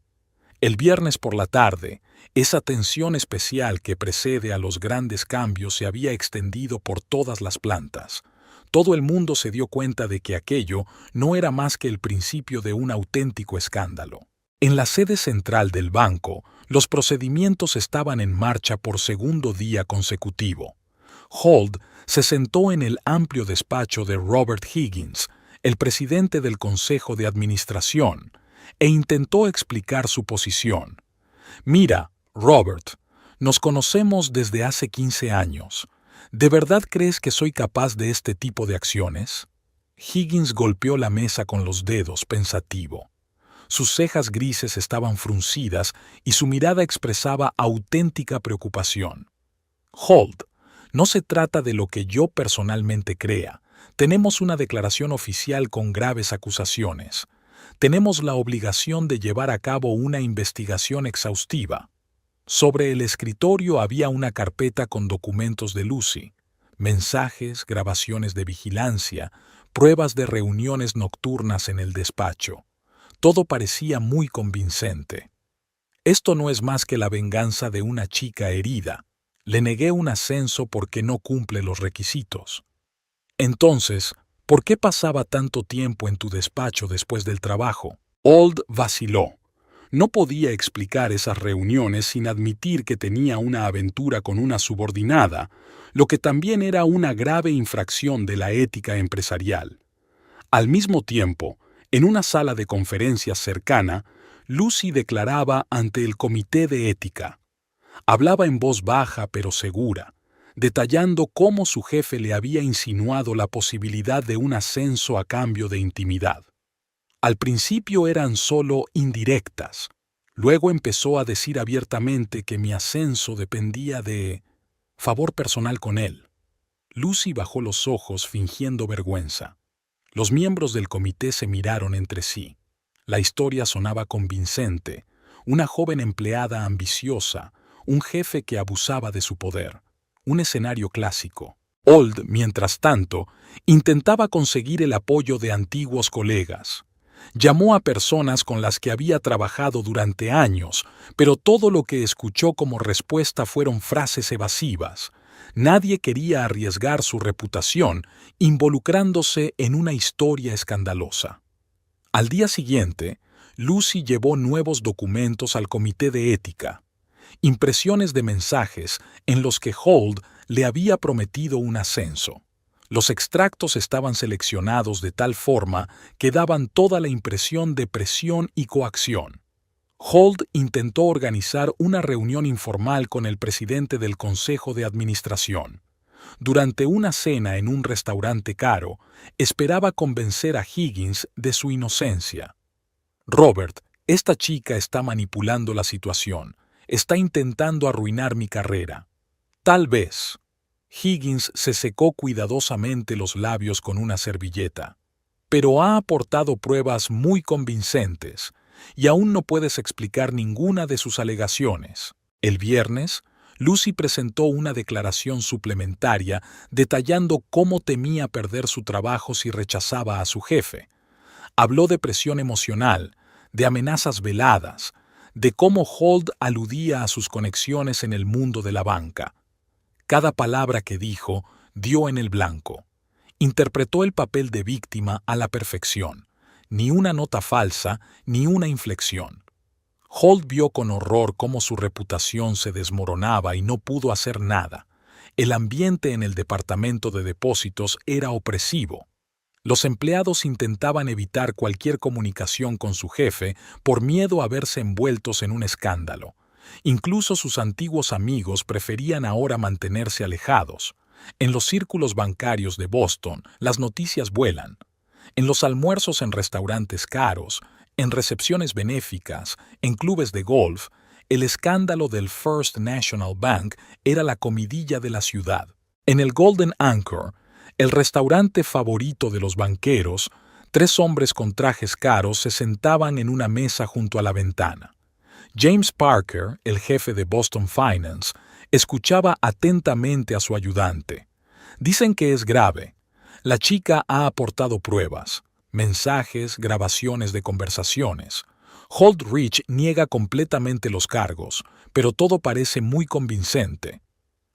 El viernes por la tarde, esa tensión especial que precede a los grandes cambios se había extendido por todas las plantas. Todo el mundo se dio cuenta de que aquello no era más que el principio de un auténtico escándalo. En la sede central del banco, los procedimientos estaban en marcha por segundo día consecutivo. Holt se sentó en el amplio despacho de Robert Higgins, el presidente del Consejo de Administración, e intentó explicar su posición. «Mira, Robert, nos conocemos desde hace 15 años. ¿De verdad crees que soy capaz de este tipo de acciones?» Higgins golpeó la mesa con los dedos, pensativo. Sus cejas grises estaban fruncidas y su mirada expresaba auténtica preocupación. «Holt, no se trata de lo que yo personalmente crea. Tenemos una declaración oficial con graves acusaciones. Tenemos la obligación de llevar a cabo una investigación exhaustiva». Sobre el escritorio había una carpeta con documentos de Lucy, mensajes, grabaciones de vigilancia, pruebas de reuniones nocturnas en el despacho. Todo parecía muy convincente. «Esto no es más que la venganza de una chica herida. Le negué un ascenso porque no cumple los requisitos». «Entonces, ¿por qué pasaba tanto tiempo en tu despacho después del trabajo?» Holt vaciló. No podía explicar esas reuniones sin admitir que tenía una aventura con una subordinada, lo que también era una grave infracción de la ética empresarial. Al mismo tiempo, en una sala de conferencias cercana, Lucy declaraba ante el comité de ética. Hablaba en voz baja pero segura, detallando cómo su jefe le había insinuado la posibilidad de un ascenso a cambio de intimidad. Al principio eran solo indirectas. Luego empezó a decir abiertamente que mi ascenso dependía de favor personal con él. Lucy bajó los ojos fingiendo vergüenza. Los miembros del comité se miraron entre sí. La historia sonaba convincente. Una joven empleada ambiciosa, un jefe que abusaba de su poder. Un escenario clásico. Holt, mientras tanto, intentaba conseguir el apoyo de antiguos colegas. Llamó a personas con las que había trabajado durante años, pero todo lo que escuchó como respuesta fueron frases evasivas. Nadie quería arriesgar su reputación involucrándose en una historia escandalosa. Al día siguiente, Lucy llevó nuevos documentos al comité de ética. Impresiones de mensajes en los que Holt le había prometido un ascenso. Los extractos estaban seleccionados de tal forma que daban toda la impresión de presión y coacción. Holt intentó organizar una reunión informal con el presidente del Consejo de Administración. Durante una cena en un restaurante caro, esperaba convencer a Higgins de su inocencia. «Robert, esta chica está manipulando la situación. Está intentando arruinar mi carrera». «Tal vez». Higgins se secó cuidadosamente los labios con una servilleta. «Pero ha aportado pruebas muy convincentes, y aún no puedes explicar ninguna de sus alegaciones». El viernes, Lucy presentó una declaración suplementaria detallando cómo temía perder su trabajo si rechazaba a su jefe. Habló de presión emocional, de amenazas veladas, de cómo Holt aludía a sus conexiones en el mundo de la banca. Cada palabra que dijo dio en el blanco. Interpretó el papel de víctima a la perfección. Ni una nota falsa, ni una inflexión. Holt vio con horror cómo su reputación se desmoronaba y no pudo hacer nada. El ambiente en el departamento de depósitos era opresivo. Los empleados intentaban evitar cualquier comunicación con su jefe por miedo a verse envueltos en un escándalo. Incluso sus antiguos amigos preferían ahora mantenerse alejados. En los círculos bancarios de Boston, las noticias vuelan. En los almuerzos en restaurantes caros, en recepciones benéficas, en clubes de golf, el escándalo del First National Bank era la comidilla de la ciudad. En el Golden Anchor, el restaurante favorito de los banqueros, 3 hombres con trajes caros se sentaban en una mesa junto a la ventana. James Parker, el jefe de Boston Finance, escuchaba atentamente a su ayudante. Dicen que es grave. La chica ha aportado pruebas, mensajes, grabaciones de conversaciones. Holdridge niega completamente los cargos, pero todo parece muy convincente.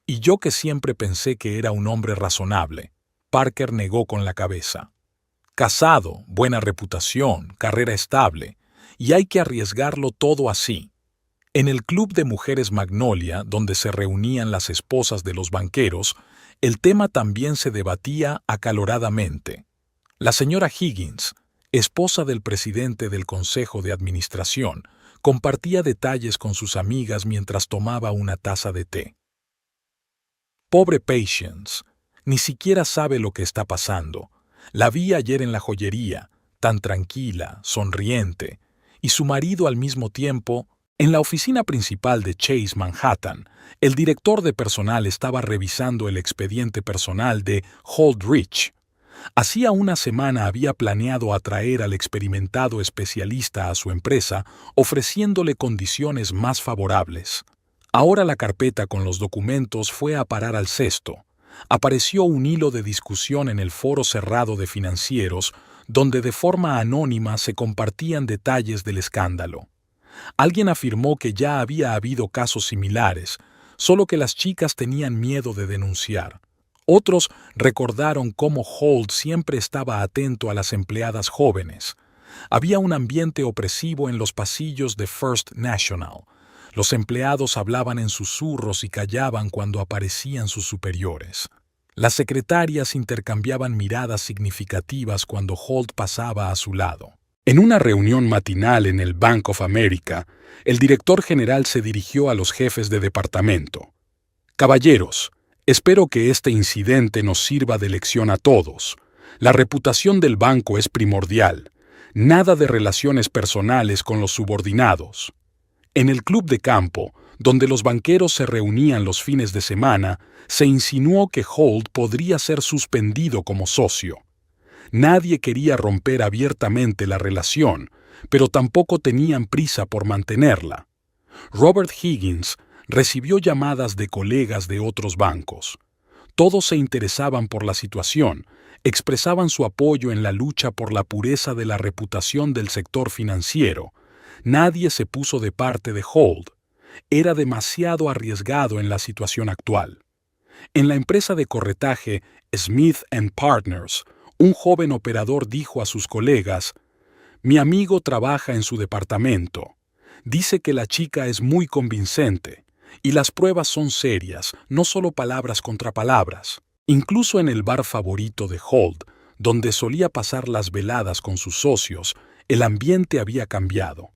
Y yo que siempre pensé que era un hombre razonable. Parker negó con la cabeza. Casado, buena reputación, carrera estable, y hay que arriesgarlo todo así. En el club de mujeres Magnolia, donde se reunían las esposas de los banqueros, el tema también se debatía acaloradamente. La señora Higgins, esposa del presidente del Consejo de Administración, compartía detalles con sus amigas mientras tomaba una taza de té. Pobre Patience, ni siquiera sabe lo que está pasando. La vi ayer en la joyería, tan tranquila, sonriente, y su marido al mismo tiempo. En la oficina principal de Chase Manhattan, el director de personal estaba revisando el expediente personal de Holdridge. Hacía una semana había planeado atraer al experimentado especialista a su empresa, ofreciéndole condiciones más favorables. Ahora la carpeta con los documentos fue a parar al cesto. Apareció un hilo de discusión en el foro cerrado de financieros, donde de forma anónima se compartían detalles del escándalo. Alguien afirmó que ya había habido casos similares, solo que las chicas tenían miedo de denunciar. Otros recordaron cómo Holt siempre estaba atento a las empleadas jóvenes. Había un ambiente opresivo en los pasillos de First National. Los empleados hablaban en susurros y callaban cuando aparecían sus superiores. Las secretarias intercambiaban miradas significativas cuando Holt pasaba a su lado. En una reunión matinal en el Bank of America, el director general se dirigió a los jefes de departamento. «Caballeros, espero que este incidente nos sirva de lección a todos. La reputación del banco es primordial. Nada de relaciones personales con los subordinados». En el club de campo, donde los banqueros se reunían los fines de semana, se insinuó que Holt podría ser suspendido como socio. Nadie quería romper abiertamente la relación, pero tampoco tenían prisa por mantenerla. Robert Higgins recibió llamadas de colegas de otros bancos. Todos se interesaban por la situación, expresaban su apoyo en la lucha por la pureza de la reputación del sector financiero. Nadie se puso de parte de Holt. Era demasiado arriesgado en la situación actual. En la empresa de corretaje Smith & Partners, un joven operador dijo a sus colegas: «Mi amigo trabaja en su departamento. Dice que la chica es muy convincente, y las pruebas son serias, no solo palabras contra palabras». Incluso en el bar favorito de Holt, donde solía pasar las veladas con sus socios, el ambiente había cambiado.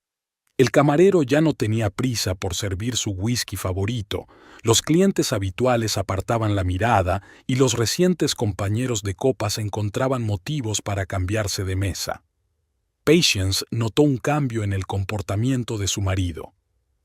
El camarero ya no tenía prisa por servir su whisky favorito, los clientes habituales apartaban la mirada y los recientes compañeros de copas encontraban motivos para cambiarse de mesa. Patience notó un cambio en el comportamiento de su marido.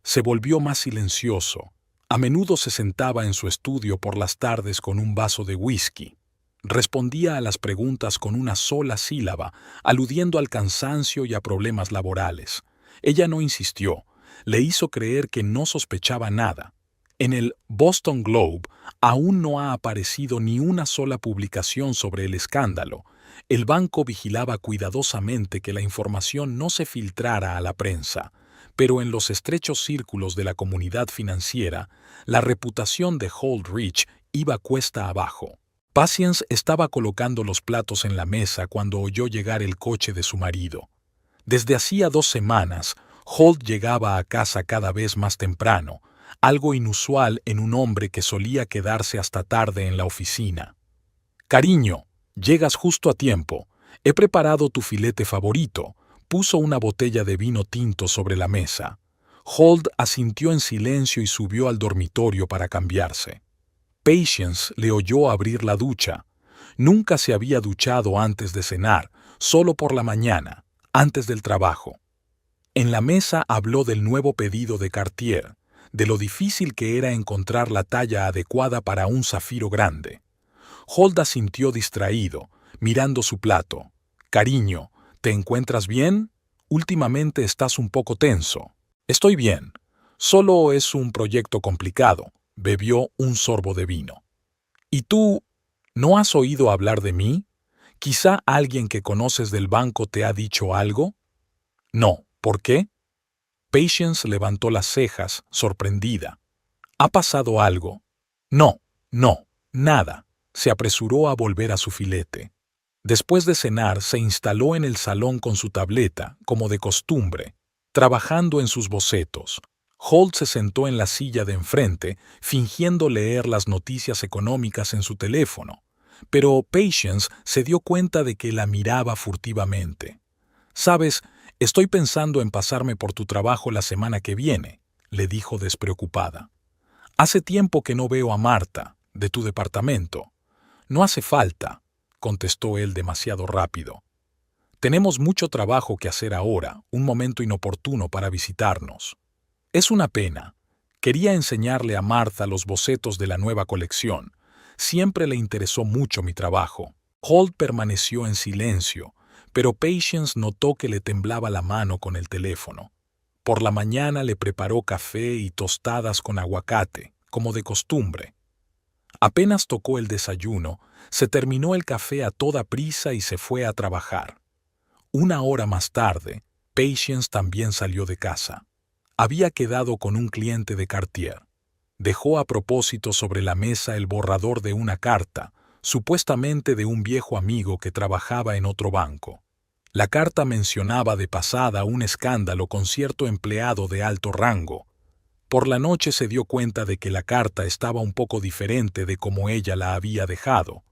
Se volvió más silencioso. A menudo se sentaba en su estudio por las tardes con un vaso de whisky. Respondía a las preguntas con una sola sílaba, aludiendo al cansancio y a problemas laborales. Ella no insistió, le hizo creer que no sospechaba nada. En el Boston Globe aún no ha aparecido ni una sola publicación sobre el escándalo. El banco vigilaba cuidadosamente que la información no se filtrara a la prensa, pero en los estrechos círculos de la comunidad financiera, la reputación de Holdridge iba cuesta abajo. Patience estaba colocando los platos en la mesa cuando oyó llegar el coche de su marido. Desde hacía 2 semanas, Holt llegaba a casa cada vez más temprano, algo inusual en un hombre que solía quedarse hasta tarde en la oficina. «Cariño, llegas justo a tiempo. He preparado tu filete favorito», puso una botella de vino tinto sobre la mesa. Holt asintió en silencio y subió al dormitorio para cambiarse. Patience le oyó abrir la ducha. Nunca se había duchado antes de cenar, solo por la mañana, antes del trabajo. En la mesa habló del nuevo pedido de Cartier, de lo difícil que era encontrar la talla adecuada para un zafiro grande. Holt asintió distraído, mirando su plato. «Cariño, ¿te encuentras bien? Últimamente estás un poco tenso». «Estoy bien. Solo es un proyecto complicado». Bebió un sorbo de vino. «¿Y tú, no has oído hablar de mí? ¿Quizá alguien que conoces del banco te ha dicho algo?» «No. ¿Por qué?» Patience levantó las cejas, sorprendida. «¿Ha pasado algo?» «No, nada». Se apresuró a volver a su filete. Después de cenar, se instaló en el salón con su tableta, como de costumbre, trabajando en sus bocetos. Holt se sentó en la silla de enfrente, fingiendo leer las noticias económicas en su teléfono, pero Patience se dio cuenta de que la miraba furtivamente. «Sabes, estoy pensando en pasarme por tu trabajo la semana que viene», le dijo despreocupada. «Hace tiempo que no veo a Marta, de tu departamento». «No hace falta», contestó él demasiado rápido. «Tenemos mucho trabajo que hacer ahora, un momento inoportuno para visitarnos». «Es una pena. Quería enseñarle a Martha los bocetos de la nueva colección. Siempre le interesó mucho mi trabajo». Holt permaneció en silencio, pero Patience notó que le temblaba la mano con el teléfono. Por la mañana le preparó café y tostadas con aguacate, como de costumbre. Apenas tocó el desayuno, se terminó el café a toda prisa y se fue a trabajar. Una hora más tarde, Patience también salió de casa. Había quedado con un cliente de Cartier. Dejó a propósito sobre la mesa el borrador de una carta, supuestamente de un viejo amigo que trabajaba en otro banco. La carta mencionaba de pasada un escándalo con cierto empleado de alto rango. Por la noche se dio cuenta de que la carta estaba un poco diferente de como ella la había dejado.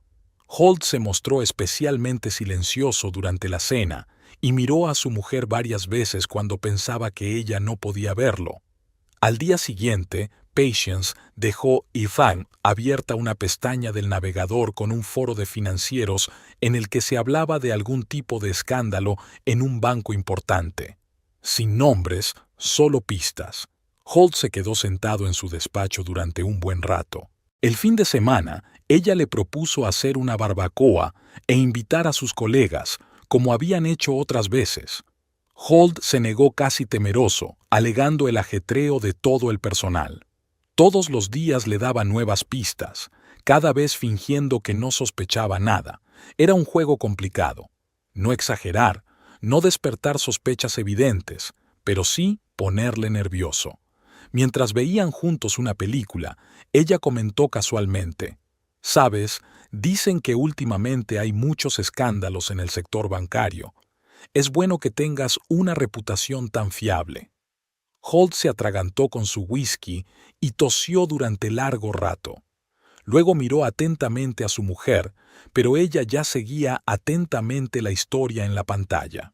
Holt se mostró especialmente silencioso durante la cena y miró a su mujer varias veces cuando pensaba que ella no podía verlo. Al día siguiente, Patience dejó Ifan abierta una pestaña del navegador con un foro de financieros en el que se hablaba de algún tipo de escándalo en un banco importante. Sin nombres, solo pistas. Holt se quedó sentado en su despacho durante un buen rato. El fin de semana, ella le propuso hacer una barbacoa e invitar a sus colegas, como habían hecho otras veces. Holt se negó casi temeroso, alegando el ajetreo de todo el personal. Todos los días le daba nuevas pistas, cada vez fingiendo que no sospechaba nada. Era un juego complicado. No exagerar, no despertar sospechas evidentes, pero sí ponerle nervioso. Mientras veían juntos una película, ella comentó casualmente: «Sabes, dicen que últimamente hay muchos escándalos en el sector bancario. Es bueno que tengas una reputación tan fiable». Holt se atragantó con su whisky y tosió durante largo rato. Luego miró atentamente a su mujer, pero ella ya seguía atentamente la historia en la pantalla.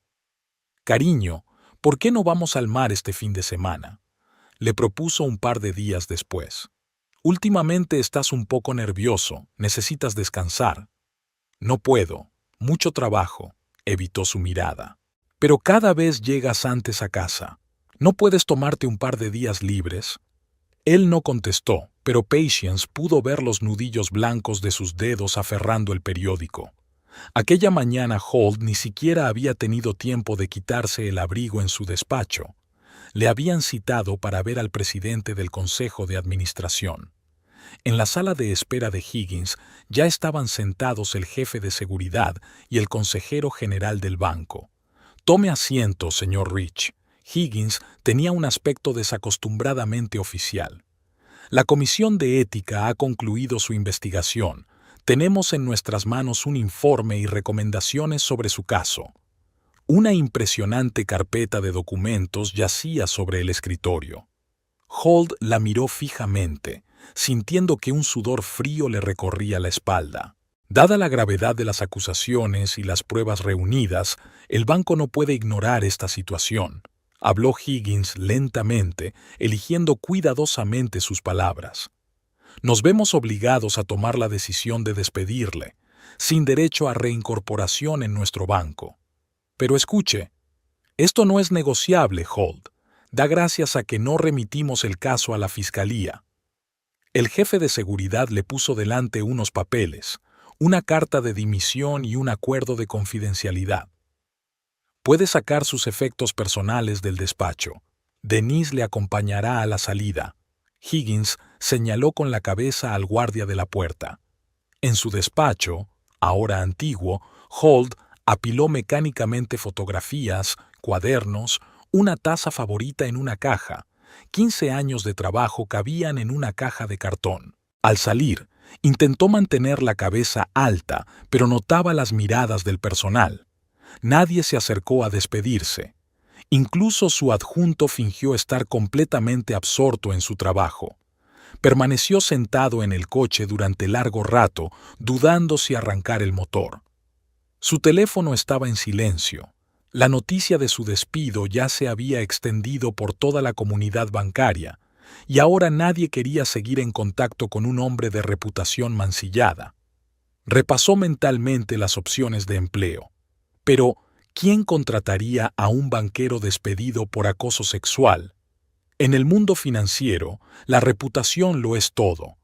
«Cariño, ¿por qué no vamos al mar este fin de semana?», le propuso un par de días después. «Últimamente estás un poco nervioso, necesitas descansar». «No puedo, mucho trabajo», evitó su mirada. «Pero cada vez llegas antes a casa. ¿No puedes tomarte un par de días libres?». Él no contestó, pero Patience pudo ver los nudillos blancos de sus dedos aferrando el periódico. Aquella mañana Holt ni siquiera había tenido tiempo de quitarse el abrigo en su despacho. Le habían citado para ver al presidente del Consejo de Administración. En la sala de espera de Higgins ya estaban sentados el jefe de seguridad y el consejero general del banco. «Tome asiento, señor Rich». Higgins tenía un aspecto desacostumbradamente oficial. «La Comisión de Ética ha concluido su investigación. Tenemos en nuestras manos un informe y recomendaciones sobre su caso». Una impresionante carpeta de documentos yacía sobre el escritorio. Holt la miró fijamente, sintiendo que un sudor frío le recorría la espalda. Dada la gravedad de las acusaciones y las pruebas reunidas, el banco no puede ignorar esta situación. habló Higgins lentamente, eligiendo cuidadosamente sus palabras. Nos vemos obligados a tomar la decisión de despedirle, sin derecho a reincorporación en nuestro banco. Pero escuche, esto no es negociable, Holt. Da gracias a que no remitimos el caso a la fiscalía. El jefe de seguridad le puso delante unos papeles, una carta de dimisión y un acuerdo de confidencialidad. Puede sacar sus efectos personales del despacho. Denise le acompañará a la salida. Higgins señaló con la cabeza al guardia de la puerta. En su despacho, ahora antiguo, Holt apiló mecánicamente fotografías, cuadernos, una taza favorita en una caja. 15 años de trabajo cabían en una caja de cartón. Al salir, intentó mantener la cabeza alta, pero notaba las miradas del personal. Nadie se acercó a despedirse. Incluso su adjunto fingió estar completamente absorto en su trabajo. Permaneció sentado en el coche durante largo rato, dudando si arrancar el motor. Su teléfono estaba en silencio. La noticia de su despido ya se había extendido por toda la comunidad bancaria, y ahora nadie quería seguir en contacto con un hombre de reputación mancillada. Repasó mentalmente las opciones de empleo. Pero, ¿quién contrataría a un banquero despedido por acoso sexual? En el mundo financiero, la reputación lo es todo.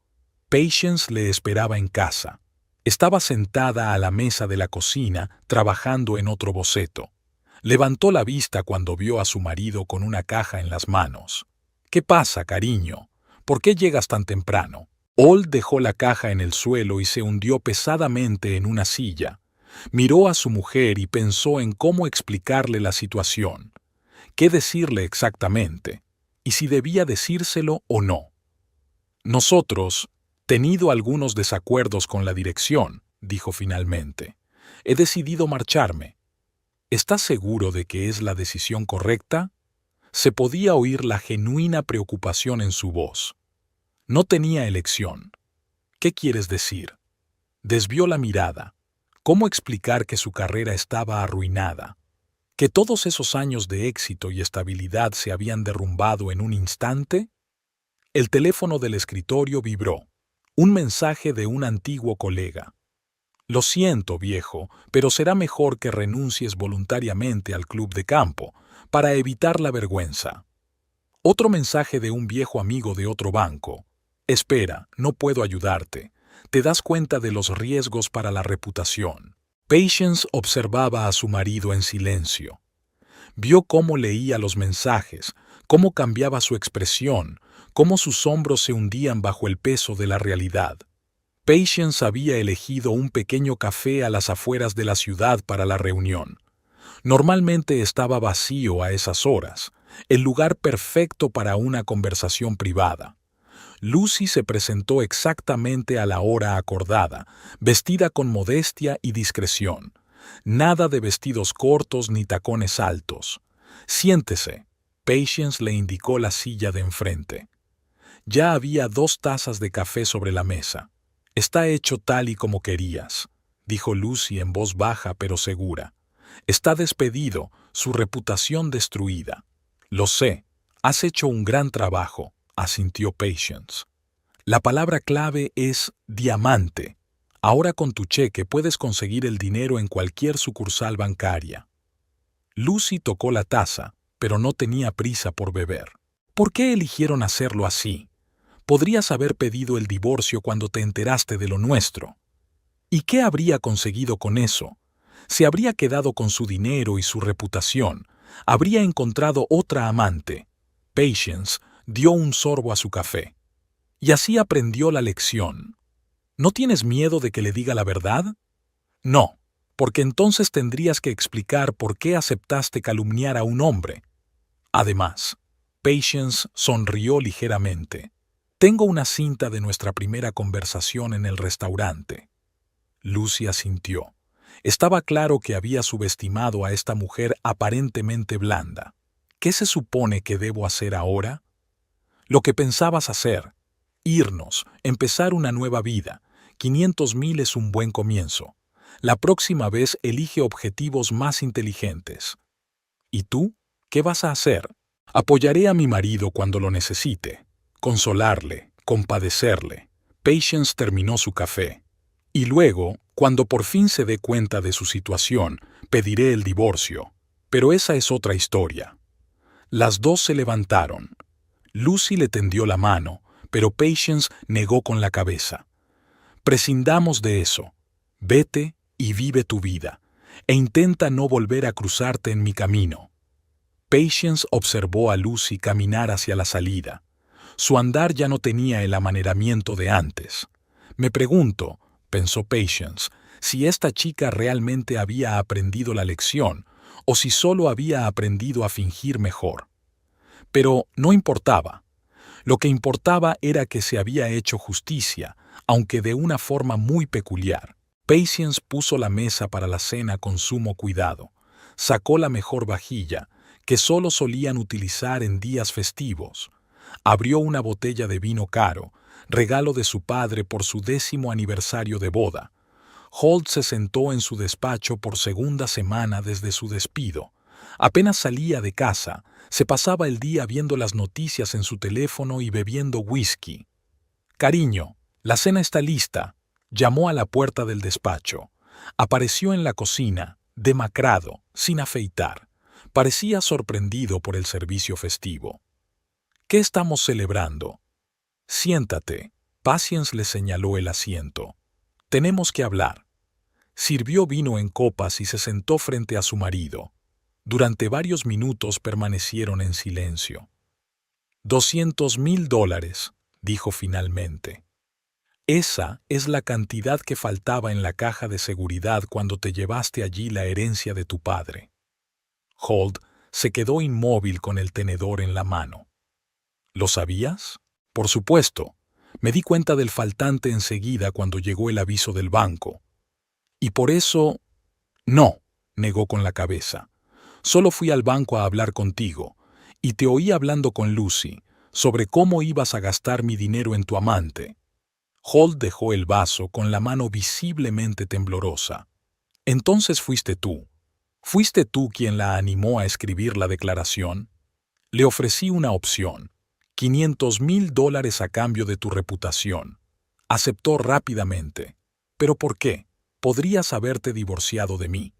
Patience le esperaba en casa. Estaba sentada a la mesa de la cocina, trabajando en otro boceto. Levantó la vista cuando vio a su marido con una caja en las manos. «¿Qué pasa, cariño? ¿Por qué llegas tan temprano?» Holt dejó la caja en el suelo y se hundió pesadamente en una silla. Miró a su mujer y pensó en cómo explicarle la situación. ¿Qué decirle exactamente? ¿Y si debía decírselo o no? «Nosotros, tenido algunos desacuerdos con la dirección», dijo finalmente. «He decidido marcharme». «¿Estás seguro de que es la decisión correcta?» Se podía oír la genuina preocupación en su voz. No tenía elección. «¿Qué quieres decir?» Desvió la mirada. ¿Cómo explicar que su carrera estaba arruinada? ¿Que todos esos años de éxito y estabilidad se habían derrumbado en un instante? El teléfono del escritorio vibró. Un mensaje de un antiguo colega. «Lo siento, viejo, pero será mejor que renuncies voluntariamente al club de campo, para evitar la vergüenza». Otro mensaje de un viejo amigo de otro banco. «Espera, no puedo ayudarte. Te das cuenta de los riesgos para la reputación». Patience observaba a su marido en silencio. Vio cómo leía los mensajes, cómo cambiaba su expresión, cómo sus hombros se hundían bajo el peso de la realidad. Patience había elegido un pequeño café a las afueras de la ciudad para la reunión. Normalmente estaba vacío a esas horas, el lugar perfecto para una conversación privada. Lucy se presentó exactamente a la hora acordada, vestida con modestia y discreción. Nada de vestidos cortos ni tacones altos. «Siéntese», Patience le indicó la silla de enfrente. Ya había 2 tazas de café sobre la mesa. «Está hecho tal y como querías», dijo Lucy en voz baja pero segura. «Está despedido, su reputación destruida». «Lo sé, has hecho un gran trabajo», asintió Patience. «La palabra clave es diamante. Ahora con tu cheque puedes conseguir el dinero en cualquier sucursal bancaria». Lucy tocó la taza, pero no tenía prisa por beber. «¿Por qué eligieron hacerlo así? Podrías haber pedido el divorcio cuando te enteraste de lo nuestro». ¿Y qué habría conseguido con eso? Se habría quedado con su dinero y su reputación. Habría encontrado otra amante. Patience dio un sorbo a su café. Y así aprendió la lección. ¿No tienes miedo de que le diga la verdad? No, porque entonces tendrías que explicar por qué aceptaste calumniar a un hombre. Además, Patience sonrió ligeramente. «Tengo una cinta de nuestra primera conversación en el restaurante». Lucy asintió. Estaba claro que había subestimado a esta mujer aparentemente blanda. «¿Qué se supone que debo hacer ahora?» «Lo que pensabas hacer. Irnos, empezar una nueva vida. 500,000 es un buen comienzo. La próxima vez elige objetivos más inteligentes». «¿Y tú?», ¿Qué vas a hacer? Apoyaré a mi marido cuando lo necesite. Consolarle, compadecerle. Patience terminó su café. Y luego, cuando por fin se dé cuenta de su situación, pediré el divorcio. Pero esa es otra historia. Las dos se levantaron. Lucy le tendió la mano, pero Patience negó con la cabeza. Prescindamos de eso. Vete y vive tu vida, e intenta no volver a cruzarte en mi camino. Patience observó a Lucy caminar hacia la salida. Su andar ya no tenía el amaneramiento de antes. Me pregunto, pensó Patience, si esta chica realmente había aprendido la lección o si solo había aprendido a fingir mejor. Pero no importaba. Lo que importaba era que se había hecho justicia, aunque de una forma muy peculiar. Patience puso la mesa para la cena con sumo cuidado. Sacó la mejor vajilla, que solo solían utilizar en días festivos. Abrió una botella de vino caro, regalo de su padre por su 10º aniversario de boda. Holt se sentó en su despacho por segunda semana desde su despido. Apenas salía de casa, se pasaba el día viendo las noticias en su teléfono y bebiendo whisky. «Cariño, la cena está lista», llamó a la puerta del despacho. Apareció en la cocina, demacrado, sin afeitar. Parecía sorprendido por el servicio festivo. «¿Qué estamos celebrando?» «Siéntate», Patience le señaló el asiento. «Tenemos que hablar». Sirvió vino en copas y se sentó frente a su marido. Durante varios minutos permanecieron en silencio. $200,000, dijo finalmente. Esa es la cantidad que faltaba en la caja de seguridad cuando te llevaste allí la herencia de tu padre. Holt se quedó inmóvil con el tenedor en la mano. ¿Lo sabías? Por supuesto. Me di cuenta del faltante enseguida cuando llegó el aviso del banco. Y por eso... No, negó con la cabeza. Solo fui al banco a hablar contigo, y te oí hablando con Lucy sobre cómo ibas a gastar mi dinero en tu amante. Holt dejó el vaso con la mano visiblemente temblorosa. Entonces fuiste tú. ¿Fuiste tú quien la animó a escribir la declaración? Le ofrecí una opción. $500,000 a cambio de tu reputación. Aceptó rápidamente. ¿Pero por qué? Podrías haberte divorciado de mí.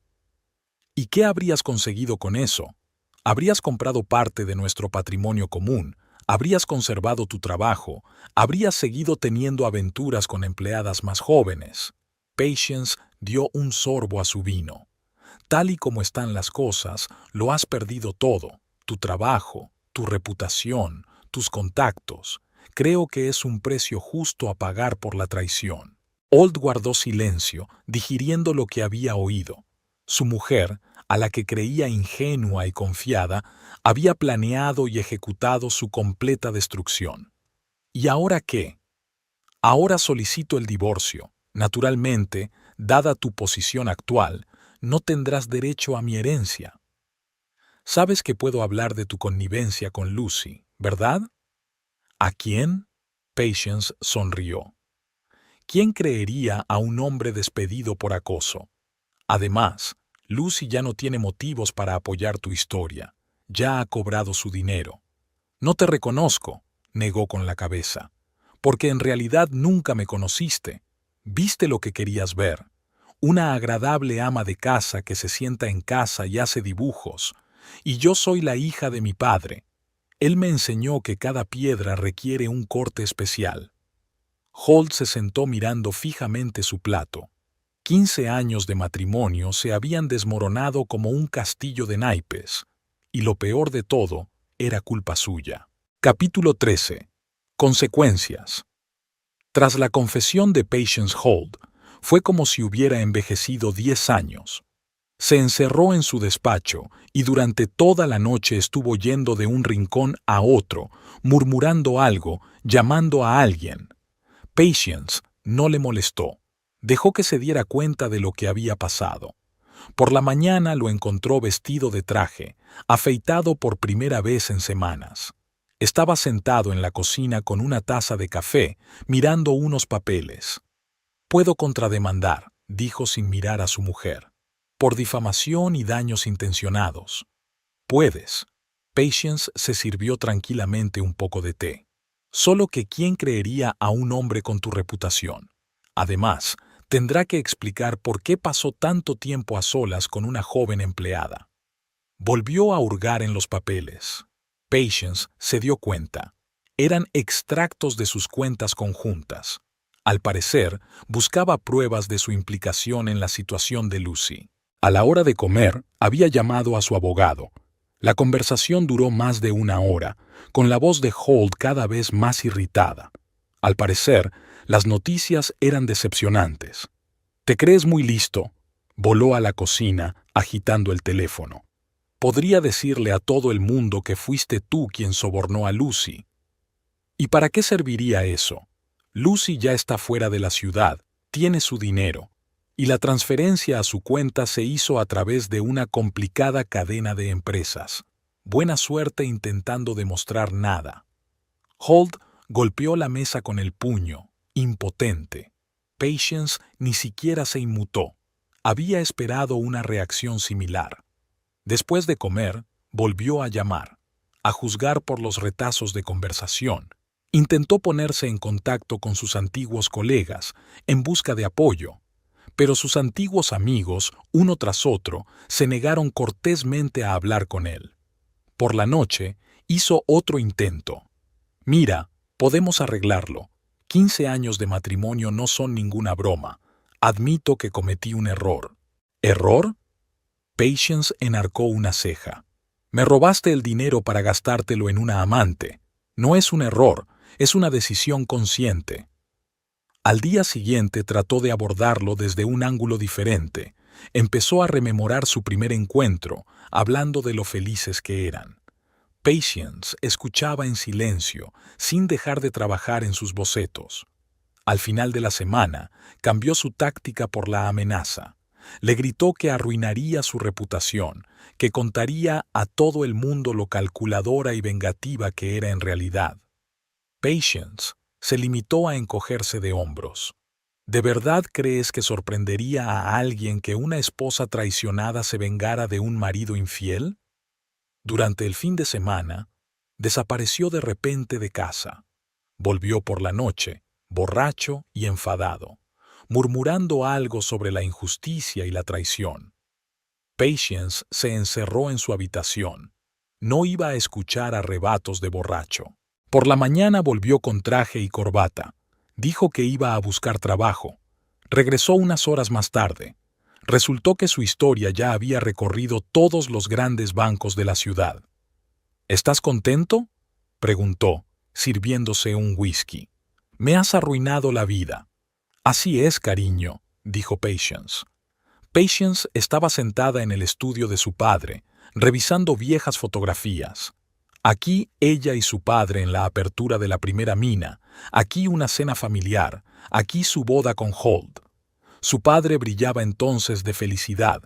¿Y qué habrías conseguido con eso? Habrías comprado parte de nuestro patrimonio común, habrías conservado tu trabajo, habrías seguido teniendo aventuras con empleadas más jóvenes. Patience dio un sorbo a su vino. Tal y como están las cosas, lo has perdido todo, tu trabajo, tu reputación, tus contactos. Creo que es un precio justo a pagar por la traición. Holt guardó silencio, digiriendo lo que había oído. Su mujer, a la que creía ingenua y confiada, había planeado y ejecutado su completa destrucción. ¿Y ahora qué? Ahora solicito el divorcio. Naturalmente, dada tu posición actual, no tendrás derecho a mi herencia. Sabes que puedo hablar de tu connivencia con Lucy, ¿verdad? ¿A quién? Patience sonrió. ¿Quién creería a un hombre despedido por acoso? Además, Lucy ya no tiene motivos para apoyar tu historia. Ya ha cobrado su dinero. No te reconozco, negó con la cabeza, porque en realidad nunca me conociste. Viste lo que querías ver. Una agradable ama de casa que se sienta en casa y hace dibujos. Y yo soy la hija de mi padre. Él me enseñó que cada piedra requiere un corte especial. Holt se sentó mirando fijamente su plato. 15 años de matrimonio se habían desmoronado como un castillo de naipes, y lo peor de todo era culpa suya. Capítulo 13. Consecuencias. Tras la confesión de Patience Holt, fue como si hubiera envejecido 10 años. Se encerró en su despacho y durante toda la noche estuvo yendo de un rincón a otro, murmurando algo, llamando a alguien. Patience no le molestó. Dejó que se diera cuenta de lo que había pasado. Por la mañana lo encontró vestido de traje, afeitado por primera vez en semanas. Estaba sentado en la cocina con una taza de café, mirando unos papeles. «Puedo contrademandar», dijo sin mirar a su mujer, «por difamación y daños intencionados». «Puedes». Patience se sirvió tranquilamente un poco de té. Solo que ¿quién creería a un hombre con tu reputación? Además, tendrá que explicar por qué pasó tanto tiempo a solas con una joven empleada. Volvió a hurgar en los papeles. Patience se dio cuenta. Eran extractos de sus cuentas conjuntas. Al parecer, buscaba pruebas de su implicación en la situación de Lucy. A la hora de comer, había llamado a su abogado. La conversación duró más de una hora, con la voz de Holt cada vez más irritada. Al parecer, las noticias eran decepcionantes. «¿Te crees muy listo?», voló a la cocina, agitando el teléfono. «Podría decirle a todo el mundo que fuiste tú quien sobornó a Lucy». ¿Y para qué serviría eso? Lucy ya está fuera de la ciudad, tiene su dinero, y la transferencia a su cuenta se hizo a través de una complicada cadena de empresas. Buena suerte intentando demostrar nada. Holt golpeó la mesa con el puño, impotente. Patience ni siquiera se inmutó. Había esperado una reacción similar. Después de comer, volvió a llamar. A juzgar por los retazos de conversación, intentó ponerse en contacto con sus antiguos colegas en busca de apoyo, pero sus antiguos amigos, uno tras otro, se negaron cortésmente a hablar con él. Por la noche, hizo otro intento. «Mira, podemos arreglarlo. 15 años de matrimonio no son ninguna broma. Admito que cometí un error». «¿Error?». Patience enarcó una ceja. «Me robaste el dinero para gastártelo en una amante. No es un error, es una decisión consciente». Al día siguiente trató de abordarlo desde un ángulo diferente. Empezó a rememorar su primer encuentro, hablando de lo felices que eran. Patience escuchaba en silencio, sin dejar de trabajar en sus bocetos. Al final de la semana, cambió su táctica por la amenaza. Le gritó que arruinaría su reputación, que contaría a todo el mundo lo calculadora y vengativa que era en realidad. Patience se limitó a encogerse de hombros. ¿De verdad crees que sorprendería a alguien que una esposa traicionada se vengara de un marido infiel? Durante el fin de semana, desapareció de repente de casa. Volvió por la noche, borracho y enfadado, murmurando algo sobre la injusticia y la traición. Patience se encerró en su habitación. No iba a escuchar arrebatos de borracho. Por la mañana volvió con traje y corbata. Dijo que iba a buscar trabajo. Regresó unas horas más tarde. Resultó que su historia ya había recorrido todos los grandes bancos de la ciudad. «¿Estás contento?», preguntó, sirviéndose un whisky. «Me has arruinado la vida». «Así es, cariño», dijo Patience. Patience estaba sentada en el estudio de su padre, revisando viejas fotografías. Aquí ella y su padre en la apertura de la primera mina, aquí una cena familiar, aquí su boda con Holt. Su padre brillaba entonces de felicidad.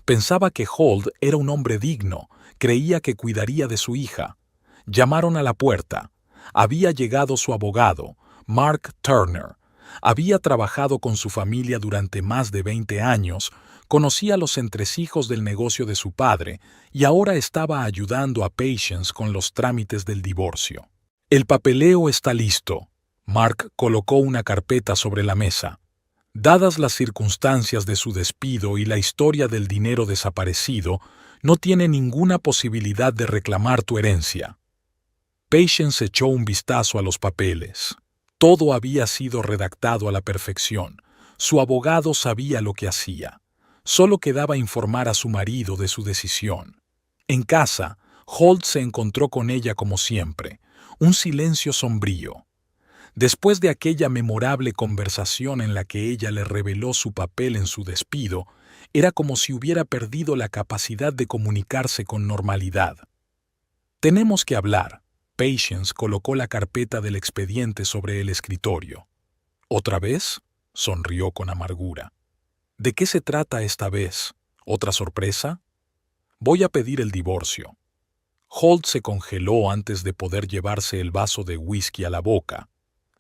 Pensaba que Holt era un hombre digno, creía que cuidaría de su hija. Llamaron a la puerta. Había llegado su abogado, Mark Turner. Había trabajado con su familia durante más de 20 años, conocía los entresijos del negocio de su padre y ahora estaba ayudando a Patience con los trámites del divorcio. «El papeleo está listo». Mark colocó una carpeta sobre la mesa. «Dadas las circunstancias de su despido y la historia del dinero desaparecido, no tiene ninguna posibilidad de reclamar tu herencia». Patience echó un vistazo a los papeles. Todo había sido redactado a la perfección. Su abogado sabía lo que hacía. Solo quedaba informar a su marido de su decisión. En casa, Holt se encontró con ella como siempre, un silencio sombrío. Después de aquella memorable conversación en la que ella le reveló su papel en su despido, era como si hubiera perdido la capacidad de comunicarse con normalidad. «Tenemos que hablar». Patience colocó la carpeta del expediente sobre el escritorio. «¿Otra vez?», sonrió con amargura. «¿De qué se trata esta vez? ¿Otra sorpresa?». «Voy a pedir el divorcio». Holt se congeló antes de poder llevarse el vaso de whisky a la boca.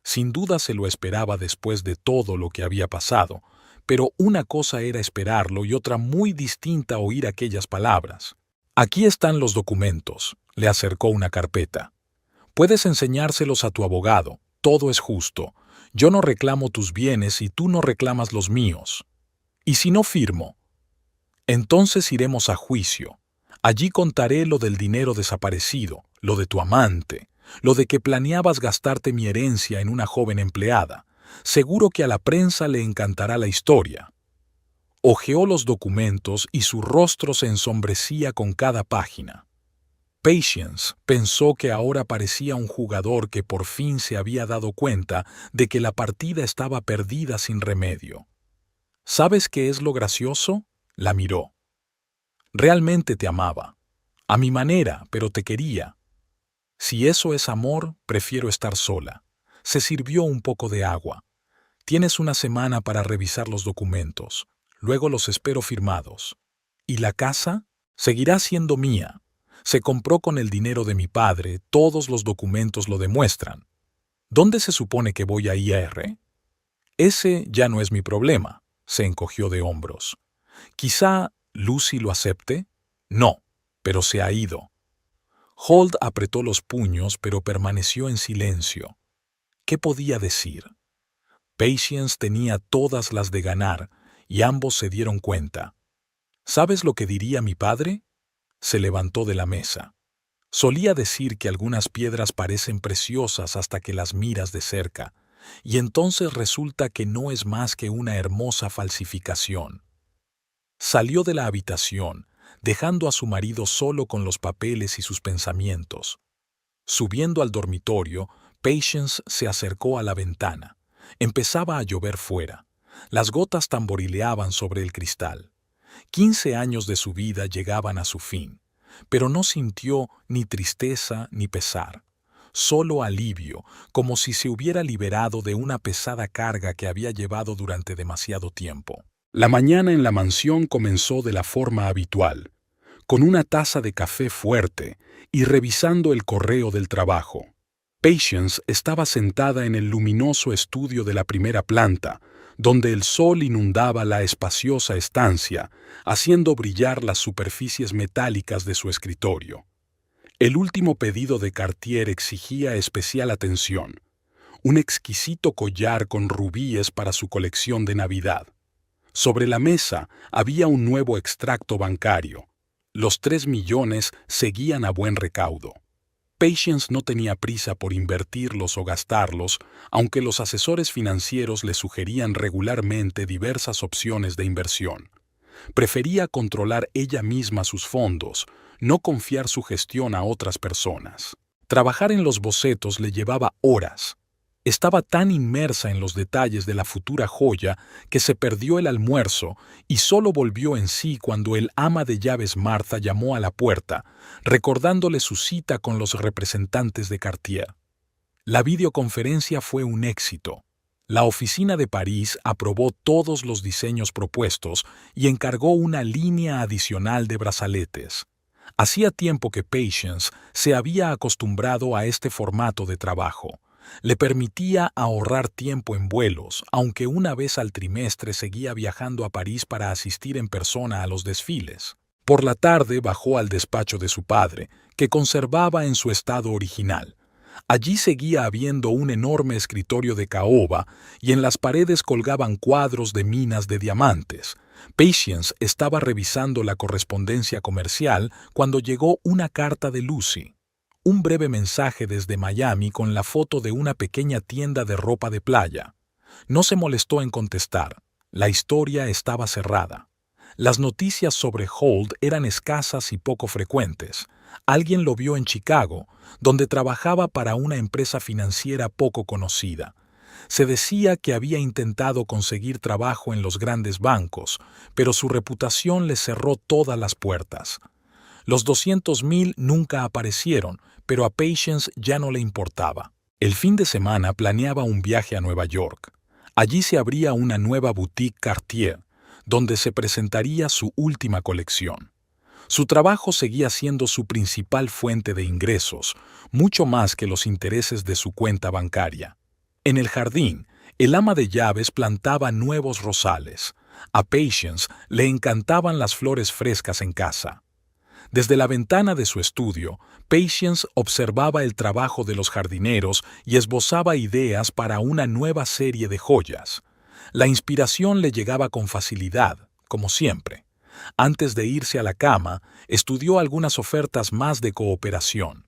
Sin duda se lo esperaba después de todo lo que había pasado, pero una cosa era esperarlo y otra muy distinta oír aquellas palabras. «Aquí están los documentos», Le acercó una carpeta. Puedes enseñárselos a tu abogado. Todo es justo. Yo no reclamo tus bienes y tú no reclamas los míos. ¿Y si no firmo? Entonces iremos a juicio. Allí contaré lo del dinero desaparecido, lo de tu amante, lo de que planeabas gastarte mi herencia en una joven empleada. Seguro que a la prensa le encantará la historia. Hojeó los documentos y su rostro se ensombrecía con cada página. Patience pensó que ahora parecía un jugador que por fin se había dado cuenta de que la partida estaba perdida sin remedio. ¿Sabes qué es lo gracioso? La miró. Realmente te amaba. A mi manera, pero te quería. Si eso es amor, prefiero estar sola. Se sirvió un poco de agua. Tienes una semana para revisar los documentos. Luego los espero firmados. ¿Y la casa? Seguirá siendo mía. Se compró con el dinero de mi padre, todos los documentos lo demuestran. ¿Dónde se supone que voy a ir? Ese ya no es mi problema, se encogió de hombros. Quizá Lucy lo acepte. No, pero se ha ido. Holt apretó los puños, pero permaneció en silencio. ¿Qué podía decir? Patience tenía todas las de ganar, y ambos se dieron cuenta. ¿Sabes lo que diría mi padre? Se levantó de la mesa. Solía decir que algunas piedras parecen preciosas hasta que las miras de cerca, y entonces resulta que no es más que una hermosa falsificación. Salió de la habitación, dejando a su marido solo con los papeles y sus pensamientos. Subiendo al dormitorio, Patience se acercó a la ventana. Empezaba a llover fuera. Las gotas tamborileaban sobre el cristal. 15 años de su vida llegaban a su fin, pero no sintió ni tristeza ni pesar. Solo alivio, como si se hubiera liberado de una pesada carga que había llevado durante demasiado tiempo. La mañana en la mansión comenzó de la forma habitual, con una taza de café fuerte y revisando el correo del trabajo. Patience estaba sentada en el luminoso estudio de la primera planta, donde el sol inundaba la espaciosa estancia, haciendo brillar las superficies metálicas de su escritorio. El último pedido de Cartier exigía especial atención, un exquisito collar con rubíes para su colección de Navidad. Sobre la mesa había un nuevo extracto bancario. Los 3 millones seguían a buen recaudo. Patience no tenía prisa por invertirlos o gastarlos, aunque los asesores financieros le sugerían regularmente diversas opciones de inversión. Prefería controlar ella misma sus fondos, no confiar su gestión a otras personas. Trabajar en los bocetos le llevaba horas. Estaba tan inmersa en los detalles de la futura joya que se perdió el almuerzo y solo volvió en sí cuando el ama de llaves Martha llamó a la puerta, recordándole su cita con los representantes de Cartier. La videoconferencia fue un éxito. La oficina de París aprobó todos los diseños propuestos y encargó una línea adicional de brazaletes. Hacía tiempo que Patience se había acostumbrado a este formato de trabajo. Le permitía ahorrar tiempo en vuelos, aunque una vez al trimestre seguía viajando a París para asistir en persona a los desfiles. Por la tarde bajó al despacho de su padre, que conservaba en su estado original. Allí seguía habiendo un enorme escritorio de caoba y en las paredes colgaban cuadros de minas de diamantes. Patience estaba revisando la correspondencia comercial cuando llegó una carta de Lucy. Un breve mensaje desde Miami con la foto de una pequeña tienda de ropa de playa. No se molestó en contestar. La historia estaba cerrada. Las noticias sobre Holt eran escasas y poco frecuentes. Alguien lo vio en Chicago, donde trabajaba para una empresa financiera poco conocida. Se decía que había intentado conseguir trabajo en los grandes bancos, pero su reputación le cerró todas las puertas. Los 200,000 nunca aparecieron, pero a Patience ya no le importaba. El fin de semana planeaba un viaje a Nueva York. Allí se abría una nueva boutique Cartier, donde se presentaría su última colección. Su trabajo seguía siendo su principal fuente de ingresos, mucho más que los intereses de su cuenta bancaria. En el jardín, el ama de llaves plantaba nuevos rosales. A Patience le encantaban las flores frescas en casa. Desde la ventana de su estudio, Patience observaba el trabajo de los jardineros y esbozaba ideas para una nueva serie de joyas. La inspiración le llegaba con facilidad, como siempre. Antes de irse a la cama, estudió algunas ofertas más de cooperación.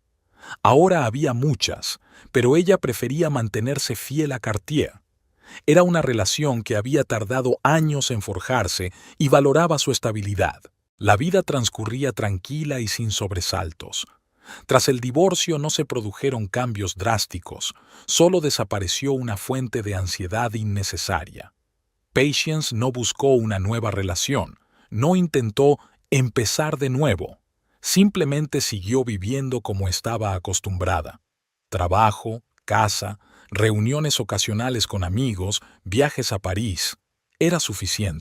Ahora había muchas, pero ella prefería mantenerse fiel a Cartier. Era una relación que había tardado años en forjarse y valoraba su estabilidad. La vida transcurría tranquila y sin sobresaltos. Tras el divorcio no se produjeron cambios drásticos, solo desapareció una fuente de ansiedad innecesaria. Patience no buscó una nueva relación, no intentó empezar de nuevo, simplemente siguió viviendo como estaba acostumbrada. Trabajo, casa, reuniones ocasionales con amigos, viajes a París, era suficiente.